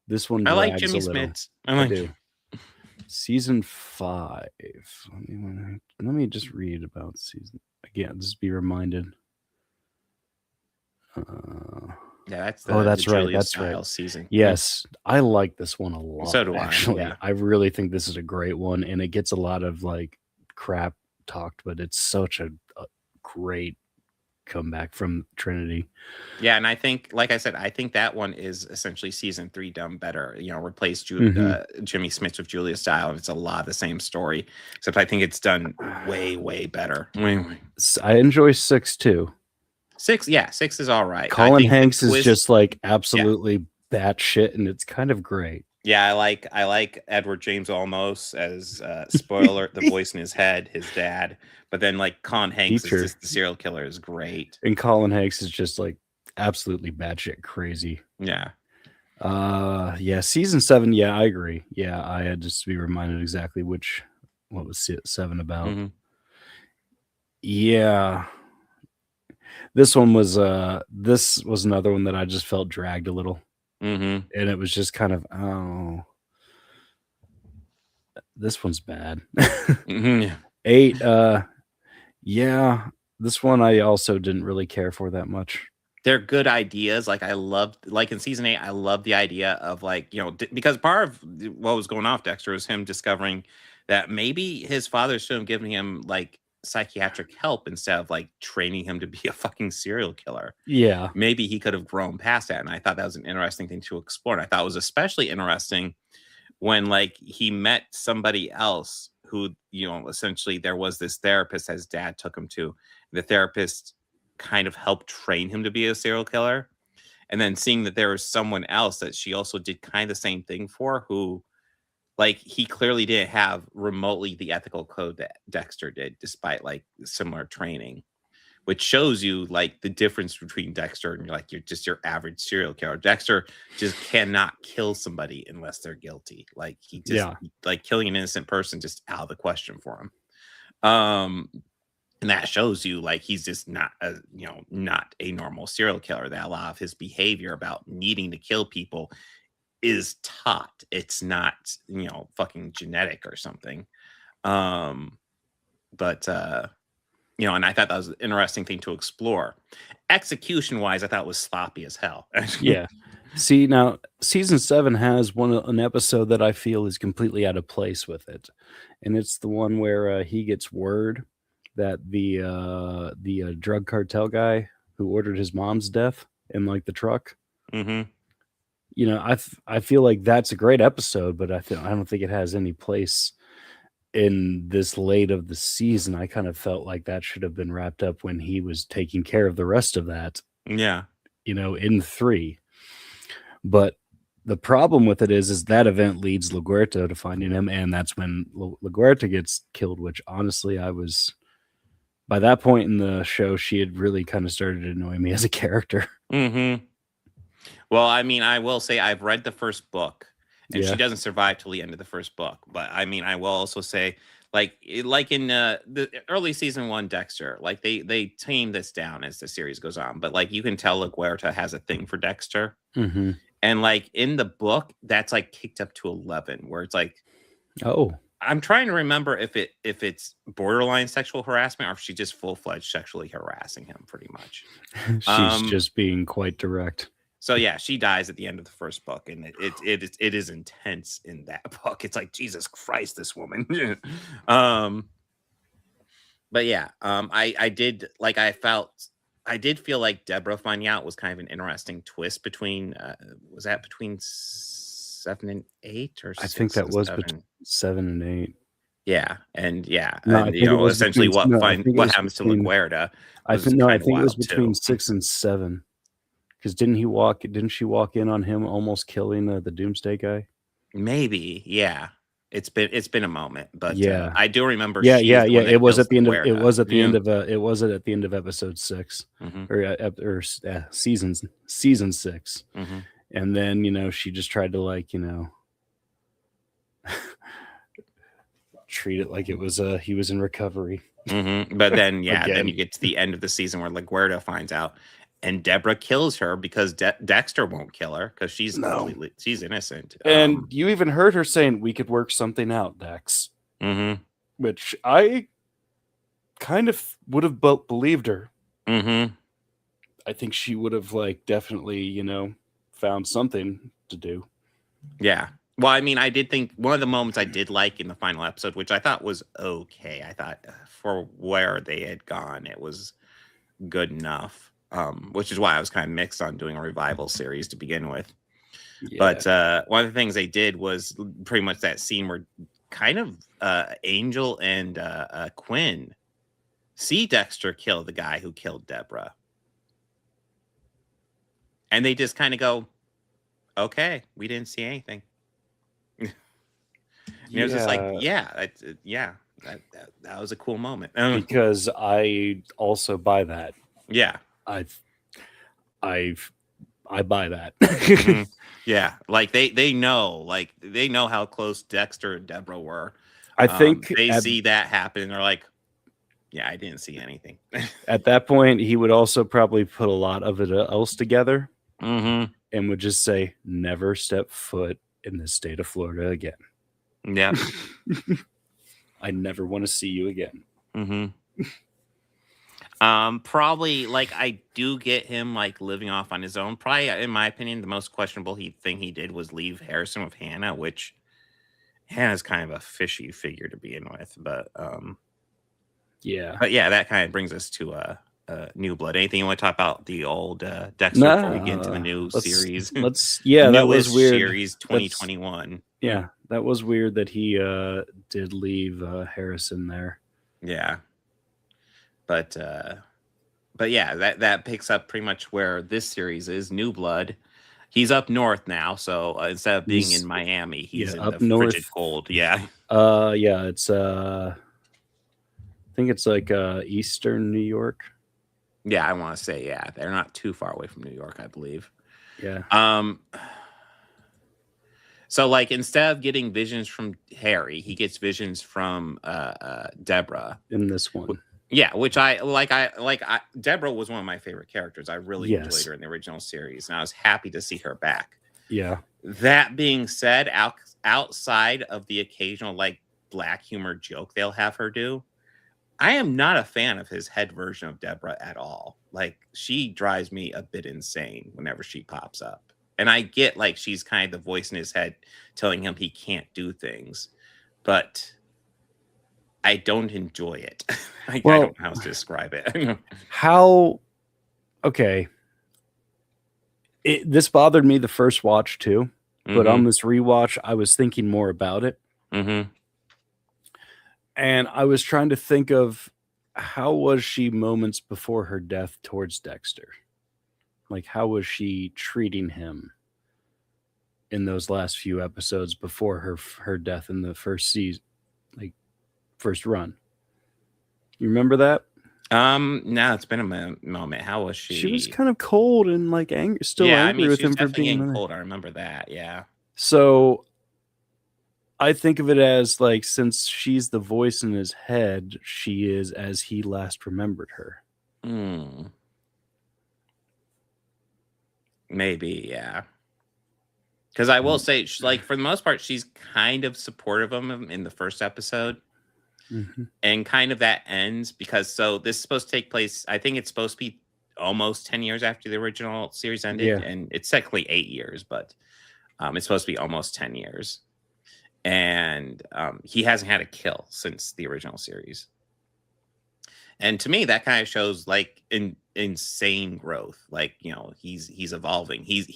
this one I like drags Jimmy a little. Smits. I do. Season 5. Let me just read about season again. Just be reminded. Yeah, that's that's the right. Julia That's Stiles right. season. I like this one a lot. So do I. Actually, Yeah. I really think this is a great one, and it gets a lot of like crap talked, but it's such a great comeback from Trinity. Yeah, and I think, like I said, I think that one is essentially season 3 done better. Replace Jimmy Smits with Julia Stiles, and it's a lot of the same story, except I think it's done way, way better. I enjoy 6 too. 6 is all right. Colin Hanks is just like absolutely batshit, and it's kind of great. Yeah, I like Edward James Olmos as spoiler the voice in his head, his dad. But then like Colin Hanks is just the serial killer is great. And Colin Hanks is just like absolutely batshit crazy. Yeah. Season 7, I agree. Yeah, I had just to be reminded exactly what was 7 about. Yeah. This one was another one that I just felt dragged a little. And it was just kind of, this one's bad. 8, this one I also didn't really care for that much. They're good ideas. Like in season 8, I love the idea of like, because part of what was going off Dexter was him discovering that maybe his father should have given him like psychiatric help instead of like training him to be a fucking serial killer. Yeah. Maybe he could have grown past that. And I thought that was an interesting thing to explore. And I thought it was especially interesting when like he met somebody else who, essentially there was this therapist his dad took him to. The therapist kind of helped train him to be a serial killer. And then seeing that there was someone else that she also did kind of the same thing for, who like he clearly didn't have remotely the ethical code that Dexter did, despite like similar training, which shows you like the difference between Dexter and you're just your average serial killer. Dexter just cannot kill somebody unless they're guilty. Like he just like killing an innocent person just out of the question for him. And that shows you like he's just not a normal serial killer. That a lot of his behavior about needing to kill people is taught. It's not, fucking genetic or something. And I thought that was an interesting thing to explore. Execution wise, I thought it was sloppy as hell. Yeah. See, now season 7 has an episode that I feel is completely out of place with it. And it's the one where he gets word that the drug cartel guy who ordered his mom's death in like the truck. I feel like that's a great episode, but I don't think it has any place in this late of the season. I kind of felt like that should have been wrapped up when he was taking care of the rest of that. Yeah. In 3. But the problem with it is that event leads LaGuerta to finding him, and that's when LaGuerta gets killed, which honestly I was by that point in the show, she had really kind of started to annoy me as a character. Mm-hmm. Well, I mean, I will say I've read the first book, and she Yeah. doesn't survive till the end of the first book. But I mean, I will also say, like in the early season 1 Dexter, like they tame this down as the series goes on. But like you can tell LaGuerta has a thing for Dexter, Mm-hmm. and like in the book, that's like kicked up to 11, where it's like Oh, I'm trying to remember if it's borderline sexual harassment or if she's just full-fledged sexually harassing him, pretty much. she's just being quite direct. So yeah, she dies at the end of the first book, and it is intense in that book. It's like, Jesus Christ, this woman. But yeah, I did like I did feel like Deborah finding out was kind of an interesting twist between was that between 7 and 8 or I think 6 that and was 7? between 7 and 8. Yeah, and yeah, No, I and think you it know, was essentially between, no, I think it what was happens to between, LaGuerta I was think no, I kind of think it was wild between too. 6 and 7. Because didn't she walk in on him almost killing the Doomsday guy? Maybe, yeah. It's been a moment, but Yeah. I do remember Yeah, she's yeah, the yeah. one that It was kills at the end of it LaGuerta. was at the Yeah. end of it was at the end of episode 6 Mhm. or season 6. Mhm. And then, you know, she just tried to, like, you know, treat it like it was he was in recovery. Mhm. But then yeah, then Again. you get to the end of the season where LaGuerta finds out, and Deborah kills her because Dexter won't kill her because she's completely she's innocent. And you even heard her saying we could work something out, Dex. Mhm. Which I kind of would have believed her. Mhm. I think she would have, like, definitely, you know, found something to do. Yeah. Well, I mean, I did think one of the moments I did like in the final episode, which I thought was okay. I thought for where they had gone, it was good enough. Which is why I was kind of mixed on doing a revival series to begin with. Yeah. But one of the things they did was pretty much that scene where kind of Angel and Quinn see Dexter kill the guy who killed Deborah. And they just kind of go, okay, we didn't see anything. And it was just like, yeah, that was a cool moment. Because I also buy that. Yeah. I buy that. Mhm. Yeah, like they know how close Dexter and Deborah were. I think they see that happen and they're like, yeah, I didn't see anything. At that point, he would also probably put a lot of it else together Mm-hmm. and would just say, never step foot in the state of Florida again. Yeah. I never want to see you again. Mm-hmm. Probably, like, I do get him, like, living off on his own. Probably, in my opinion, the most questionable thing he did was leave Harrison with Hannah, which Hannah's kind of a fishy figure to be in with. But yeah. But yeah, that kind of brings us to New Blood. Anything you want to talk about the old Dexter before we get into the new series? That was weird. Series 2021. Yeah, that was weird that he did leave Harrison there. Yeah. But yeah, that picks up pretty much where this series is. New Blood. He's up north now, so instead of being in Miami, he's in up the north. frigid cold. Yeah. Yeah, it's I think it's like eastern New York. Yeah, I want to say yeah. They're not too far away from New York, I believe. Yeah. So like instead of getting visions from Harry, he gets visions from Deborah in this one. Yeah, which I like. Deborah was one of my favorite characters. I really enjoyed her in the original series, and I was happy to see her back. Yeah. That being said, outside of the occasional like black humor joke they'll have her do, I am not a fan of his head version of Deborah at all. Like, she drives me a bit insane whenever she pops up. And I get like she's kind of the voice in his head telling him he can't do things, but I don't enjoy it. I don't know how to describe it. Okay. This bothered me the first watch too, but on this rewatch, I was thinking more about it. Mm-hmm. And I was trying to think of how was she moments before her death towards Dexter? Like, how was she treating him in those last few episodes before her death in the first season, like first run? You remember that? No, it's been a moment. How was she? She was kind of cold and like angry, still yeah, I angry mean, with she was him for definitely being getting there. cold. I remember that. Yeah. So I think of it as like, since she's the voice in his head, she is as he last remembered her. Hmm. Maybe, yeah. Because I will say, like, for the most part, she's kind of supportive of him in the first episode. Mhm. And kind of that ends because so this is supposed to take place, I think it's supposed to be almost 10 years after the original series ended. Yeah. And it's technically 8 years, but it's supposed to be almost 10 years. And he hasn't had a kill since the original series. And to me, that kind of shows like insane growth. Like, you know, he's evolving. He's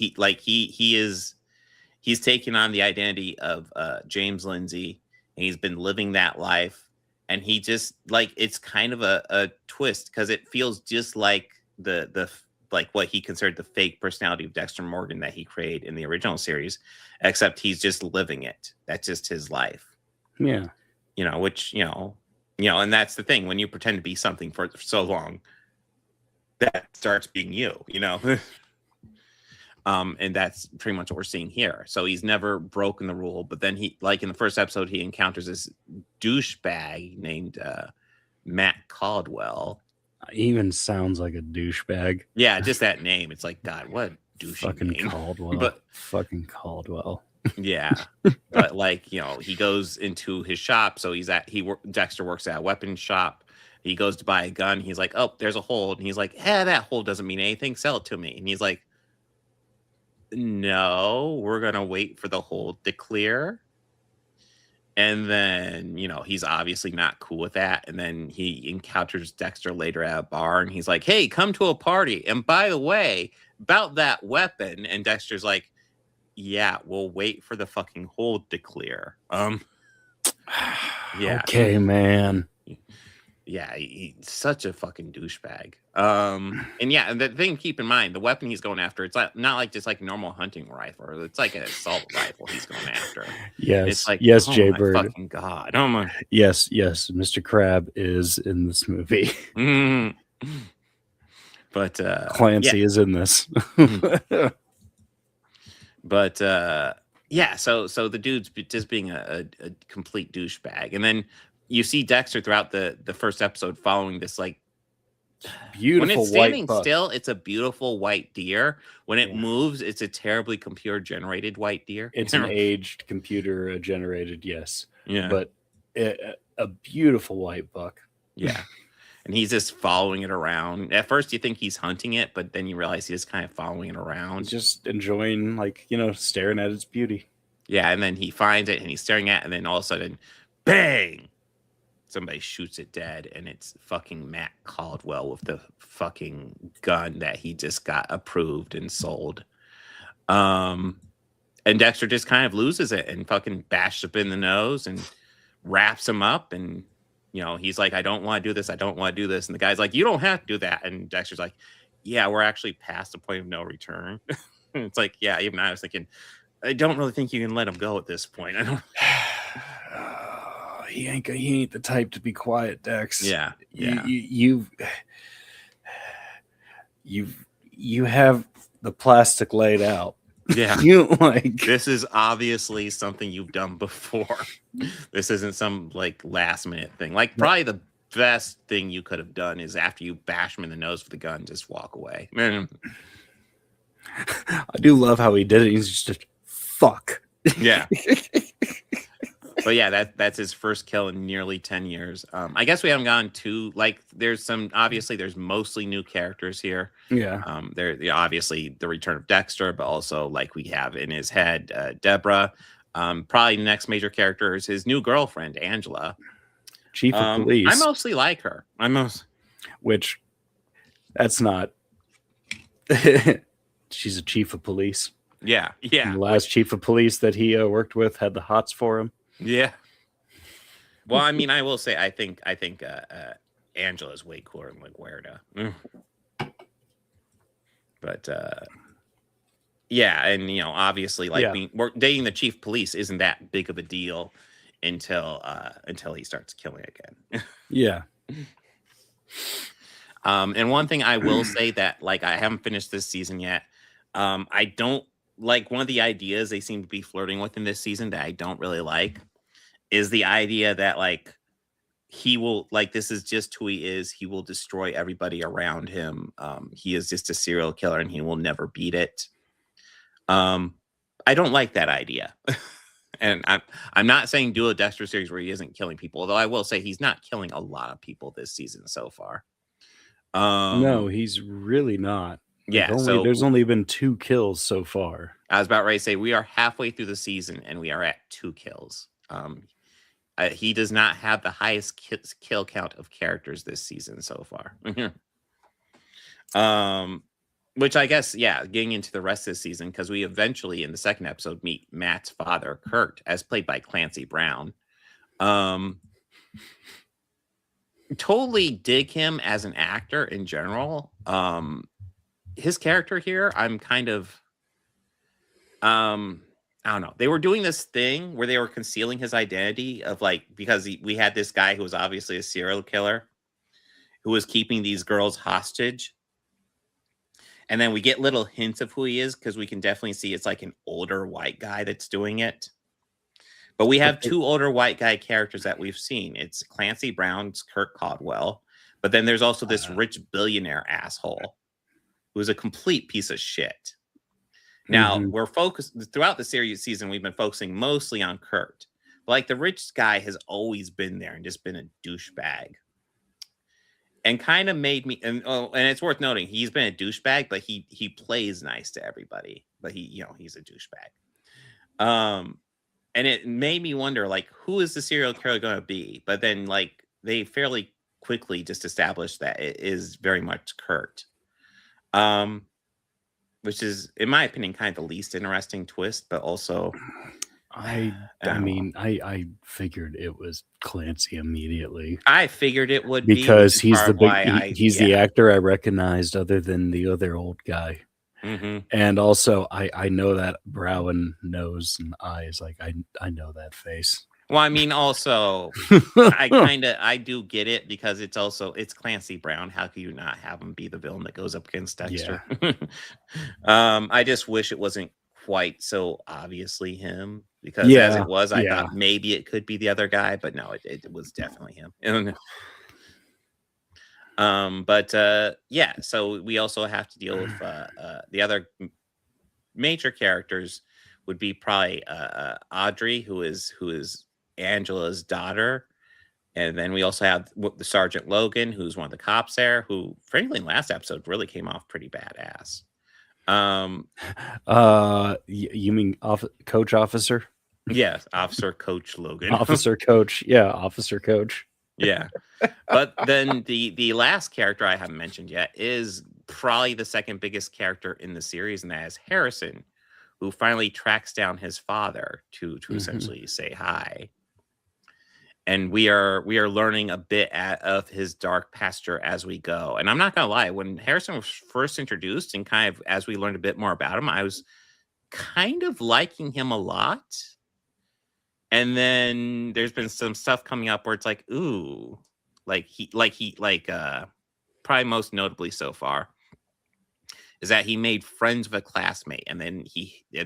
taking on the identity of James Lindsay, and he's been living that life. And he just like, it's kind of a twist because it feels just like the like what he considered the fake personality of Dexter Morgan that he created in the original series, except he's just living it. That's just his life. Yeah. You know, which and that's the thing, when you pretend to be something for so long, that starts being you. And that's pretty much what we're seeing here. So he's never broken the rule, but then he, like in the first episode, he encounters this douchebag named Matt Caldwell. Even sounds like a douchebag. Yeah, just that name. It's like, God, what a douchey Fucking name. Caldwell. But fucking Caldwell. yeah, but like, he goes into his shop. So Dexter works at a weapons shop. He goes to buy a gun. He's like, oh, there's a hole. And he's like, that hole doesn't mean anything. Sell it to me. And he's like, no, we're gonna wait for the hole to clear. And then, he's obviously not cool with that. And then he encounters Dexter later at a bar, and he's like, hey, come to a party. And by the way, about that weapon. And Dexter's like, yeah, we'll wait for the fucking hole to clear. Yeah. Okay, man. Yeah, he's such a fucking douchebag. And yeah, and the thing, keep in mind, the weapon he's going after, it's not like just like normal hunting rifle. It's like an assault rifle he's going after. Yes. It's like, yes, oh Jaybird. my fucking God. Oh my. Yes, Mr. Crab is in this movie. But Clancy is in this. But yeah, so the dude's just being a complete douchebag. And then you see Dexter throughout the first episode following this like beautiful when it's standing white buck. still, it's a beautiful white deer. When it moves, it's a terribly computer generated white deer. It's an aged computer generated, yes. Yeah. But a beautiful white buck. Yeah. And he's just following it around. At first you think he's hunting it, but then you realize he's just kind of following it around. He's just enjoying, like, staring at its beauty. Yeah, and then he finds it and he's staring at it, and then all of a sudden, bang! Somebody shoots it dead, and it's fucking Matt Caldwell with the fucking gun that he just got approved and sold. And Dexter just kind of loses it and fucking bashes up in the nose and wraps him up, and he's like, I don't want to do this. I don't want to do this. And the guy's like, you don't have to do that. And Dexter's like, yeah, we're actually past the point of no return. And it's like, yeah, even I was thinking, I don't really think you can let him go at this point. I don't. He ain't the type to be quiet, Dex. Yeah. You have the plastic laid out. Yeah. This is obviously something you've done before. This isn't some like last minute thing. Like probably the best thing you could have done is after you bash him in the nose with the gun, just walk away. I do love how he did it. He's just fuck. Yeah. But yeah, that's his first kill in nearly 10 years. I guess we haven't gone to there's mostly new characters here. Yeah. Obviously the return of Dexter, but also like we have in his head, Deborah. Probably the next major character is his new girlfriend, Angela. Chief of police. I mostly like her. Which that's not. She's a chief of police. Yeah. Yeah. And the last chief of police that he worked with had the hots for him. Yeah. Well, I mean, I will say, I think Angela's way cooler than LaGuardia. But yeah, and obviously, we're dating the chief of police isn't that big of a deal until he starts killing again. Yeah. And one thing I will say that, like, I haven't finished this season yet. I don't like one of the ideas they seem to be flirting with in this season that I don't really like is the idea that, like, he will, like, this is just who he is. He will destroy everybody around him. He is just a serial killer and he will never beat it. I don't like that idea. And I'm not saying do a Dexter series where he isn't killing people, although I will say he's not killing a lot of people this season so far. No, he's really not. Yeah, There's only been 2 kills so far. I was about ready to say we are halfway through the season and we are at 2 kills. He does not have the highest kill count of characters this season so far. Which I guess, yeah, getting into the rest of the season, because we eventually in the second episode meet Matt's father, Kurt, as played by Clancy Brown. Totally dig him as an actor in general. His character here, I'm kind of, I don't know. They were doing this thing where they were concealing his identity of, like, because we had this guy who was obviously a serial killer who was keeping these girls hostage. And then we get little hints of who he is because we can definitely see it's like an older white guy that's doing it. But we have 2 older white guy characters that we've seen. It's Clancy Brown's Kurt Caldwell. But then there's also this rich billionaire asshole who's a complete piece of shit. Now, we're focused throughout the series season. We've been focusing mostly on Kurt. But, like, the rich guy has always been there and just been a douchebag. And kind of made me, and it's worth noting, he's been a douchebag, but he plays nice to everybody. But he's a douchebag. And it made me wonder, like, who is the serial killer going to be? But then, like, they fairly quickly just established that it is very much Kurt. Which is, in my opinion, kind of the least interesting twist, but also... I figured it was Clancy immediately. I figured it would because he's the actor I recognized other than the other old guy. And also I know that brow and nose and eyes, like I know that face. Well, I mean, also I do get it because it's Clancy Brown. How can you not have him be the villain that goes up against Dexter? Yeah. I just wish it wasn't quite so obviously him, because as it was, I thought maybe it could be the other guy, but no, it was definitely him. So we also have to deal with the other major characters would be probably Audrey, who is Angela's daughter, and then we also have the Sergeant Logan, who's one of the cops there, who frankly in last episode really came off pretty badass. You mean Coach Officer? Yes, Officer Coach Logan. Officer Coach. Yeah, Officer Coach. Yeah. But then the last character I haven't mentioned yet is probably the second biggest character in the series, and that is Harrison, who finally tracks down his father to essentially say hi. And we are learning a bit of his dark pasture as we go. And I'm not going to lie, when Harrison was first introduced and kind of as we learned a bit more about him, I was kind of liking him a lot. And then there's been some stuff coming up where it's like, ooh, probably most notably so far is that he made friends with a classmate, and then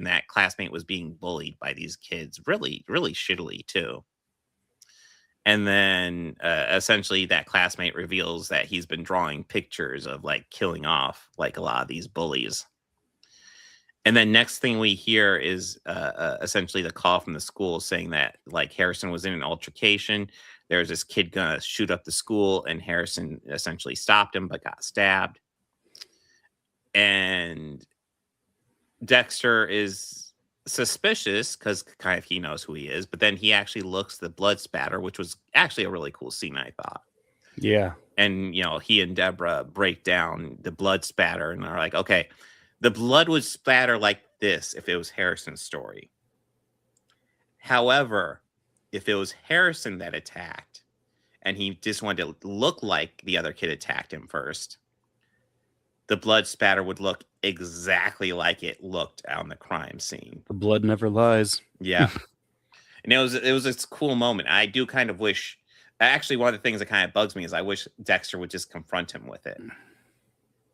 that classmate was being bullied by these kids really, really shittily too. And then essentially that classmate reveals that he's been drawing pictures of, like, killing off, like, a lot of these bullies. And then next thing we hear is essentially the call from the school saying that, like, Harrison was in an altercation. There's this kid gonna shoot up the school, and Harrison essentially stopped him but got stabbed. And Dexter is suspicious because kind of he knows who he is, but then he actually looks the blood spatter, which was actually a really cool scene, I thought. Yeah. And he and Deborah break down the blood spatter and are like, okay, the blood would splatter like this if it was Harrison's story. However, if it was Harrison that attacked and he just wanted to look like the other kid attacked him first, the blood spatter would look exactly like it looked on the crime scene. The blood never lies. Yeah. And it was a cool moment. I do kind of wish, Actually, one of the things that kind of bugs me is I wish Dexter would just confront him with it.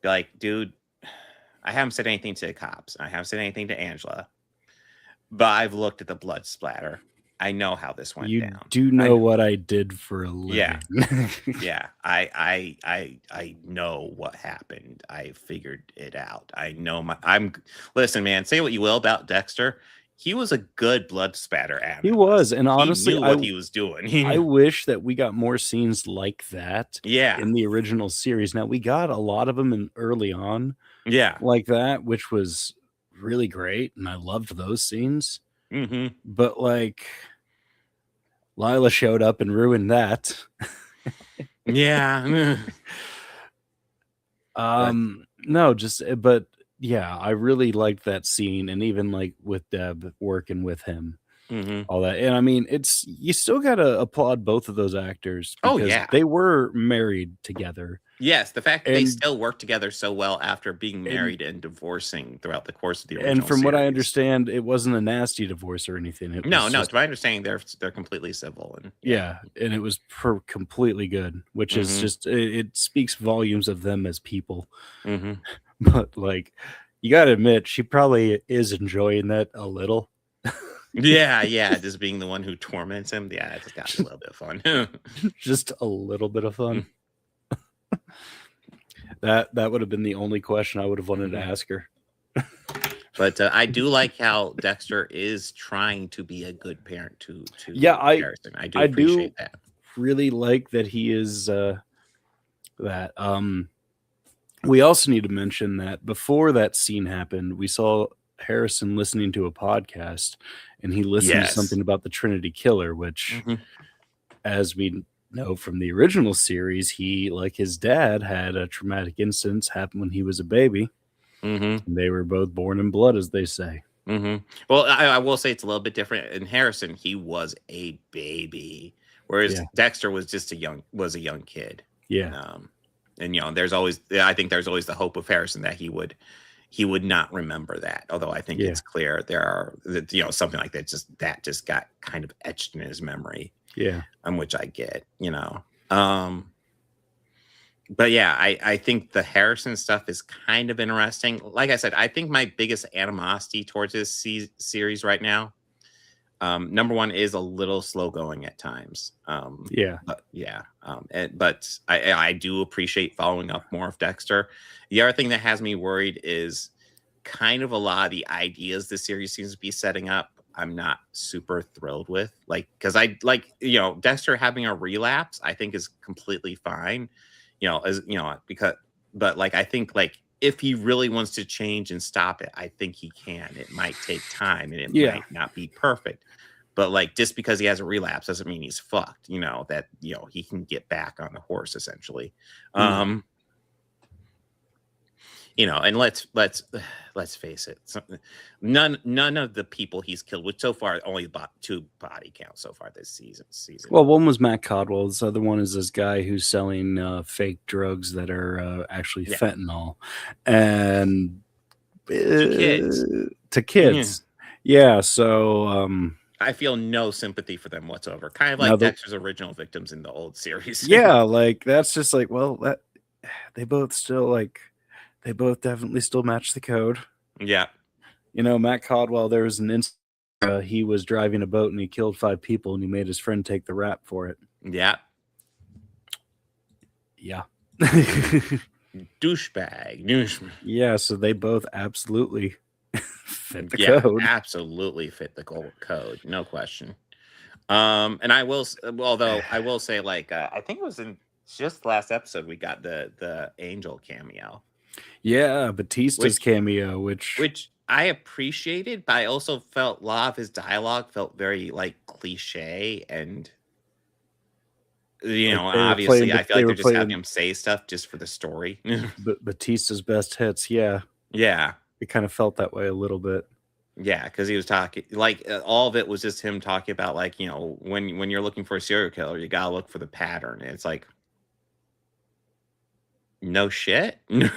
Be like, dude, I haven't said anything to the cops. I haven't said anything to Angela. But I've looked at the blood splatter. I know how this went You down. do know what I did for a Yeah. living. Yeah. I know what happened. I figured it out. I know listen, man, say what you will about Dexter. He was a good blood spatter animalist. He was, and honestly, he knew what he was doing. I wish that we got more scenes like that in the original series. Now, we got a lot of them early on like that, which was really great, and I loved those scenes. Mm-hmm. But, like, Lila showed up and ruined that. Yeah. But yeah, I really liked that scene, and even like with Deb working with him, all that. And I mean, you still gotta applaud both of those actors because they were married together. Yes, the fact that they still work together so well after being married and divorcing throughout the course of the original And from series. what I understand, it wasn't a nasty divorce or anything. No. To my understanding, they're completely civil. And and it was completely good, which is just it speaks volumes of them as people. But like, you gotta admit, she probably is enjoying that a little. Yeah, just being the one who torments him. Yeah, it just got a little bit of fun. Just a little bit of fun. That would have been the only question I would have wanted to ask her. But I do like how Dexter is trying to be a good parent to Harrison. I do appreciate that. Really like that he is that. We also need to mention that before that scene happened, we saw Harrison listening to a podcast, and he listened to something about the Trinity Killer, which, as we know from the original series, he, like his dad, had a traumatic incident happen when he was a baby. They were both born in blood, as they say. Well, I will say it's a little bit different. In Harrison, he was a baby, whereas Dexter was just a young kid. And I think there's always the hope of Harrison that he would not remember that. Although I think it's clear there are something like that just got kind of etched in his memory. Which I get, But yeah, I think the Harrison stuff is kind of interesting. Like I said, I think my biggest animosity towards this series right now, number one, is a little slow going at times. But I do appreciate following up more of Dexter. The other thing that has me worried is kind of a lot of the ideas the series seems to be setting up. I'm not super thrilled with, because Dexter having a relapse, I think is completely fine, but I think if he really wants to change and stop it, I think he can. It might take time and it might not be perfect, but just because he has a relapse doesn't mean he's fucked, that he can get back on the horse essentially. And let's face it, none of the people he's killed, which so far only about 2 body counts so far this season. Well, one was Matt Codwell. This other one is this guy who's selling fake drugs that are actually fentanyl, and to kids. So I feel no sympathy for them whatsoever. Kind of like Dexter's original victims in the old series. That's just that they both still they both definitely still match the code. Matt Codwell, there was an incident he was driving a boat and he killed 5 people and he made his friend take the rap for it. Douchebag. Yeah, so they both absolutely fit the code. Absolutely fit the code, no question. And I will say, I think it was in just last episode we got the Angel cameo. Yeah, Batista's cameo, which I appreciated, but I also felt a lot of his dialogue felt very cliche, and obviously I feel like they're just having him say stuff just for the story. But Batista's best hits, it kind of felt that way a little bit. Yeah, because he was talking all of it was just him talking about when you're looking for a serial killer, you gotta look for the pattern. And it's no shit. Too many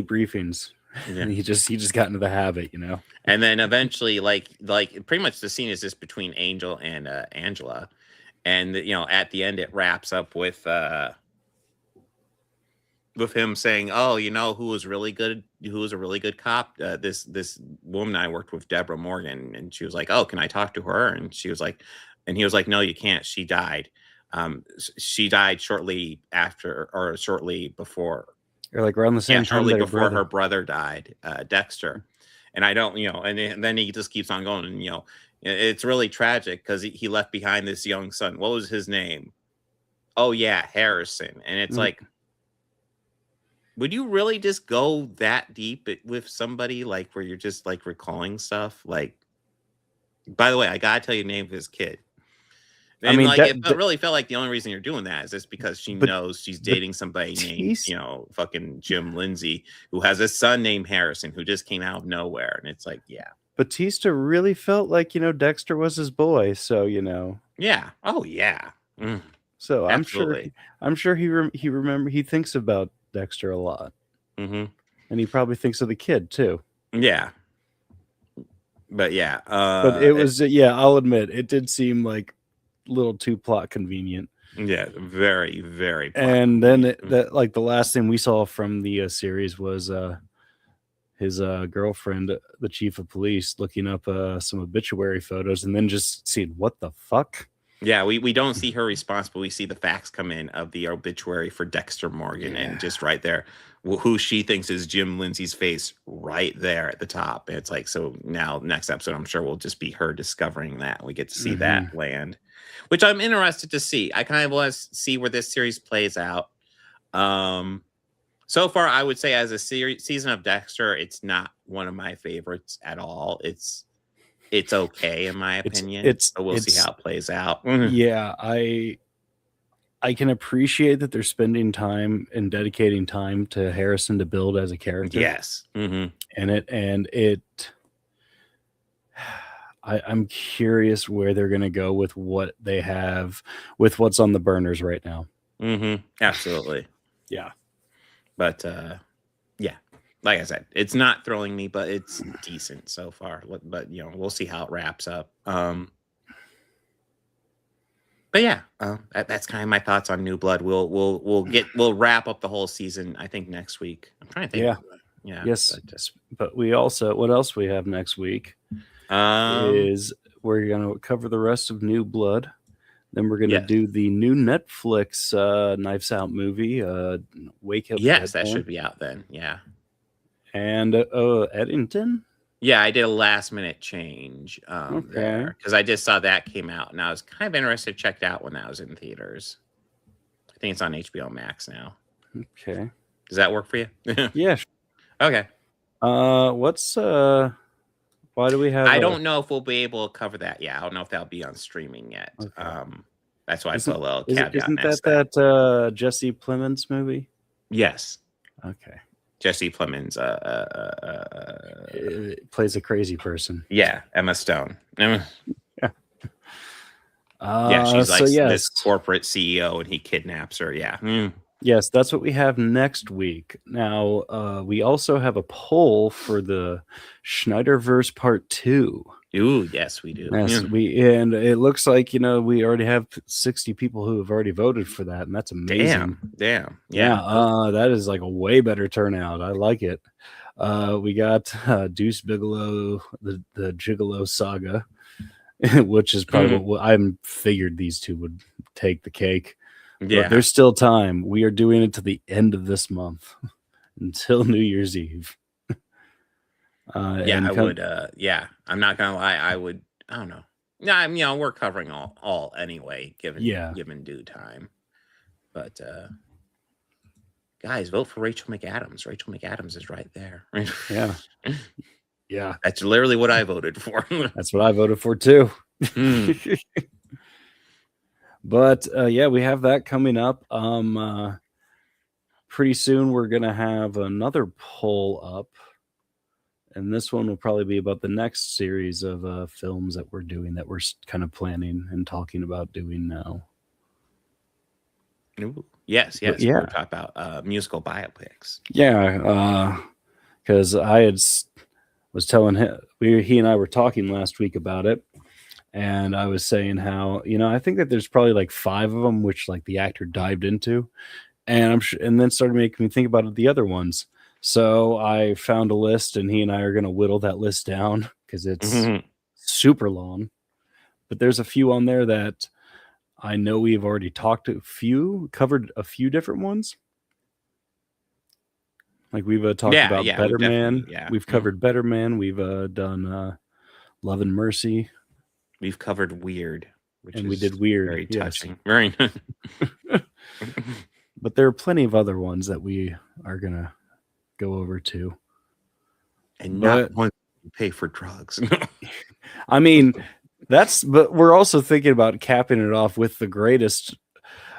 briefings Yeah. He just got into the habit, you know. And then eventually, like pretty much the scene is just between Angel and Angela, and at the end it wraps up with him saying, "Oh, who was really good? Who was a really good cop? This woman I worked with, Deborah Morgan." And she was like, "Oh, can I talk to her?" And she was like, and he was like, "No, you can't. She died. She died shortly after, or shortly before, Or like around the same time shortly that before her brother died, Dexter." And I don't, and then he just keeps on going, and it's really tragic because he left behind this young son. What was his name? Oh yeah, Harrison. And it's like, would you really just go that deep with somebody, like where you're just like recalling stuff? Like, by the way, I gotta tell you the name of his kid. And I mean, like, it really felt like the only reason you're doing that is just because she knows she's dating somebody named, fucking Jim Lindsay, who has a son named Harrison, who just came out of nowhere. And it's like, yeah. Batista really felt like, Dexter was his boy. So, Yeah. Oh yeah. So Absolutely. I'm sure he thinks about Dexter a lot. Mm-hmm. And he probably thinks of the kid too. Yeah. But yeah. But it was, I'll admit, it did seem like a little too plot convenient. Yeah, very, very. And then the last thing we saw from the series was his girlfriend, the chief of police, looking up some obituary photos and then just seeing what the fuck. Yeah, we don't see her response, but we see the facts come in of the obituary for Dexter Morgan, and just right there, who she thinks is Jim Lindsay's face right there at the top. And it's like, so now next episode, I'm sure will just be her discovering that. We get to see that land, which I'm interested to see. I kind of want to see where this series plays out. So far, I would say as a season of Dexter, it's not one of my favorites at all. It's okay in my opinion. So we'll see how it plays out. Yeah, I can appreciate that they're spending time and dedicating time to Harrison to build as a character. Yes. I'm curious where they're going to go with what they have, with what's on the burners right now. Absolutely. Yeah. But yeah, like I said, it's not throwing me, but it's decent so far. But we'll see how it wraps up. But yeah, that's kind of my thoughts on New Blood. We'll wrap up the whole season, I think, next week. I'm trying to think. Yeah. Yes. But we also, what else we have next week is we're going to cover the rest of New Blood. Then we're going to do the new Netflix Knives Out movie, Wake Up. Yes, that should be out then. Yeah. And Eddington. Yeah, I did a last minute change there because I just saw that came out, and I was kind of interested to check it out when that was in theaters. I think it's on HBO Max now. Okay. Does that work for you? Yeah. Okay. Why do we have? I don't know if we'll be able to cover that yet. I don't know if that'll be on streaming yet. Okay. That's why I put a little caveat. Isn't that Jesse Plemons movie? Yes. Okay. Jesse Plemons plays a crazy person. Yeah, Emma Stone. Yeah, she's like this corporate CEO, and he kidnaps her. Yeah. Yes, that's what we have next week. Now, we also have a poll for the Schneiderverse Part 2. Ooh, yes, we do. Yes, and it looks like, we already have 60 people who have already voted for that, and that's amazing. Damn. Yeah, that is like a way better turnout. I like it. We got Deuce Bigelow, the Gigolo Saga, which is probably what I figured these two would take the cake. Yeah, but there's still time. We are doing it to the end of this month until New Year's Eve. I would. I'm not gonna lie. I would. I don't know. No, we're covering all anyway, given due time. But guys, vote for Rachel McAdams. Rachel McAdams is right there. Yeah. That's literally what I voted for. That's what I voted for too. But we have that coming up. Pretty soon we're gonna have another poll up, and this one will probably be about the next series of films that we're doing, that we're kind of planning and talking about doing now. Ooh. Yes. We're talking about musical biopics. Yeah, because was telling him, he and I were talking last week about it, and I was saying how, I think that there's probably like 5 of them which like the actor dived into, and and then started making me think about the other ones. So I found a list, and he and I are going to whittle that list down because it's super long. But there's a few on there that I know we've already covered a few different ones. Like we've talked about Better Man. We've covered Better Man. We've done Love and Mercy. We've covered Weird, and we did Weird. Very touching. Very. But there are plenty of other ones that we are gonna go over too. And not one you pay for drugs. I mean, but we're also thinking about capping it off with the greatest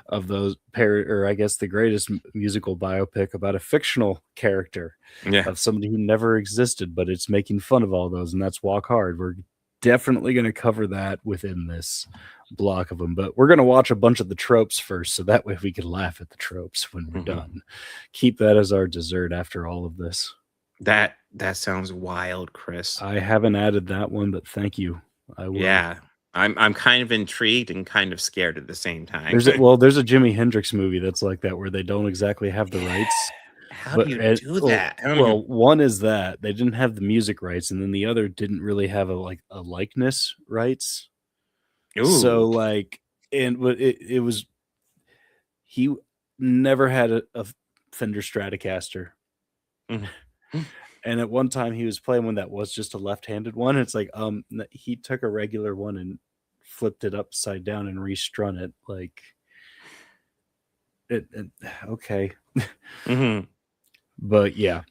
of those the greatest musical biopic about a fictional character of somebody who never existed, but it's making fun of all those, and that's Walk Hard. We're definitely going to cover that within this block of them, but we're going to watch a bunch of the tropes first, so that way we can laugh at the tropes when we're done. Keep that as our dessert after all of this. That sounds wild, Chris. I haven't added that one, but thank you. I will. Yeah. I'm kind of intrigued and kind of scared at the same time. There's a Jimi Hendrix movie that's like that, where they don't exactly have the rights. How do you do that? Well, one is that they didn't have the music rights, and then the other didn't really have a likeness rights. Ooh. So it was, he never had a Fender Stratocaster. And at one time he was playing one that was just a left-handed one. It's like, he took a regular one and flipped it upside down and restrung it. Like okay. But yeah.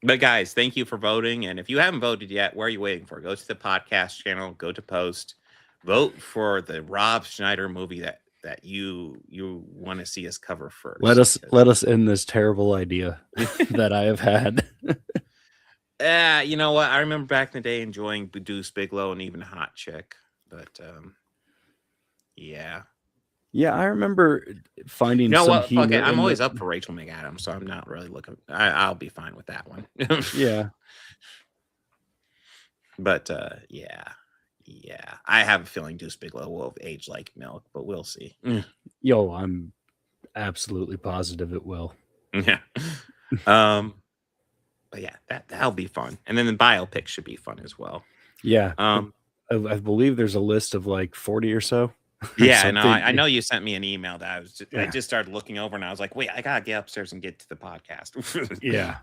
But guys, thank you for voting. And if you haven't voted yet, what are you waiting for? Go to the podcast channel, go to post, vote for the Rob Schneider movie that you want to see us cover first. Let us end this terrible idea that I have had. You know what? I remember back in the day enjoying Deuce Bigalow and even Hot Chick, but yeah. Yeah, I remember finding. You know what? Fuck it. I'm always up for Rachel McAdams, so I'm not really looking. I'll be fine with that one. Yeah. But yeah. I have a feeling Deuce Bigalow will have aged like milk, but we'll see. Yo, I'm absolutely positive it will. Yeah. But yeah, that'll be fun. And then the biopic should be fun as well. Yeah. I believe there's a list of like 40 or so. Yeah, no, I know you sent me an email that I just started looking over, and I was like, wait, I gotta get upstairs and get to the podcast. Yeah.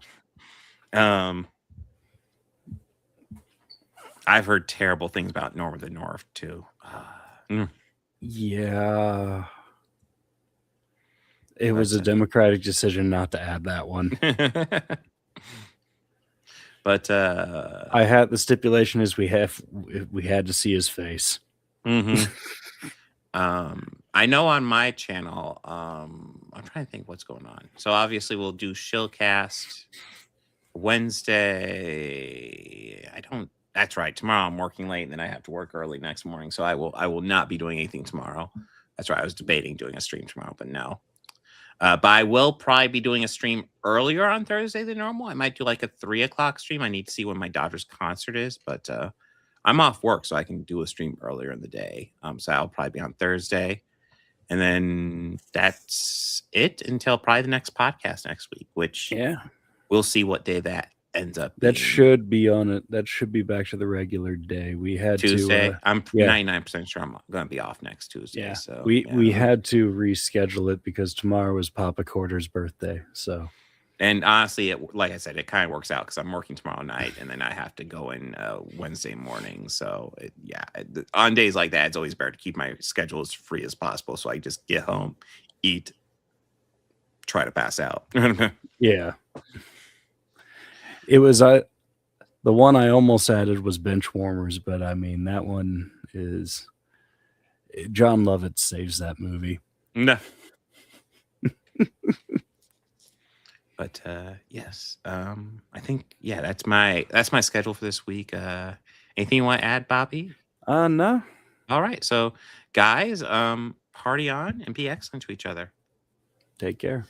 I've heard terrible things about Norm of the North too. Yeah. It was a democratic decision not to add that one. But I had the stipulation is we had to see his face. I know on my channel, I'm trying to think what's going on. So obviously we'll do Shillcast Wednesday. That's right. Tomorrow I'm working late, and then I have to work early next morning. So I will not be doing anything tomorrow. That's right. I was debating doing a stream tomorrow, but no. But I will probably be doing a stream earlier on Thursday than normal. I might do like a 3:00 stream. I need to see when my Dodgers concert is, but I'm off work, so I can do a stream earlier in the day. So I'll probably be on Thursday. And then that's it until probably the next podcast next week, which we'll see what day that ends up being. That should be on it. That should be back to the regular day. We had Tuesday. I'm 99% sure I'm going to be off next Tuesday. Yeah. So we had to reschedule it because tomorrow is Papa Quarter's birthday. So. And honestly, like I said, it kind of works out because I'm working tomorrow night, and then I have to go in Wednesday morning. So, on days like that, it's always better to keep my schedule as free as possible. So I just get home, eat, try to pass out. Yeah. It was the one I almost added was Bench Warmers, but I mean, that one is John Lovett saves that movie. No. But yes, I think that's my schedule for this week. Anything you want to add, Bobby? No. All right, so guys, party on and be excellent to each other. Take care.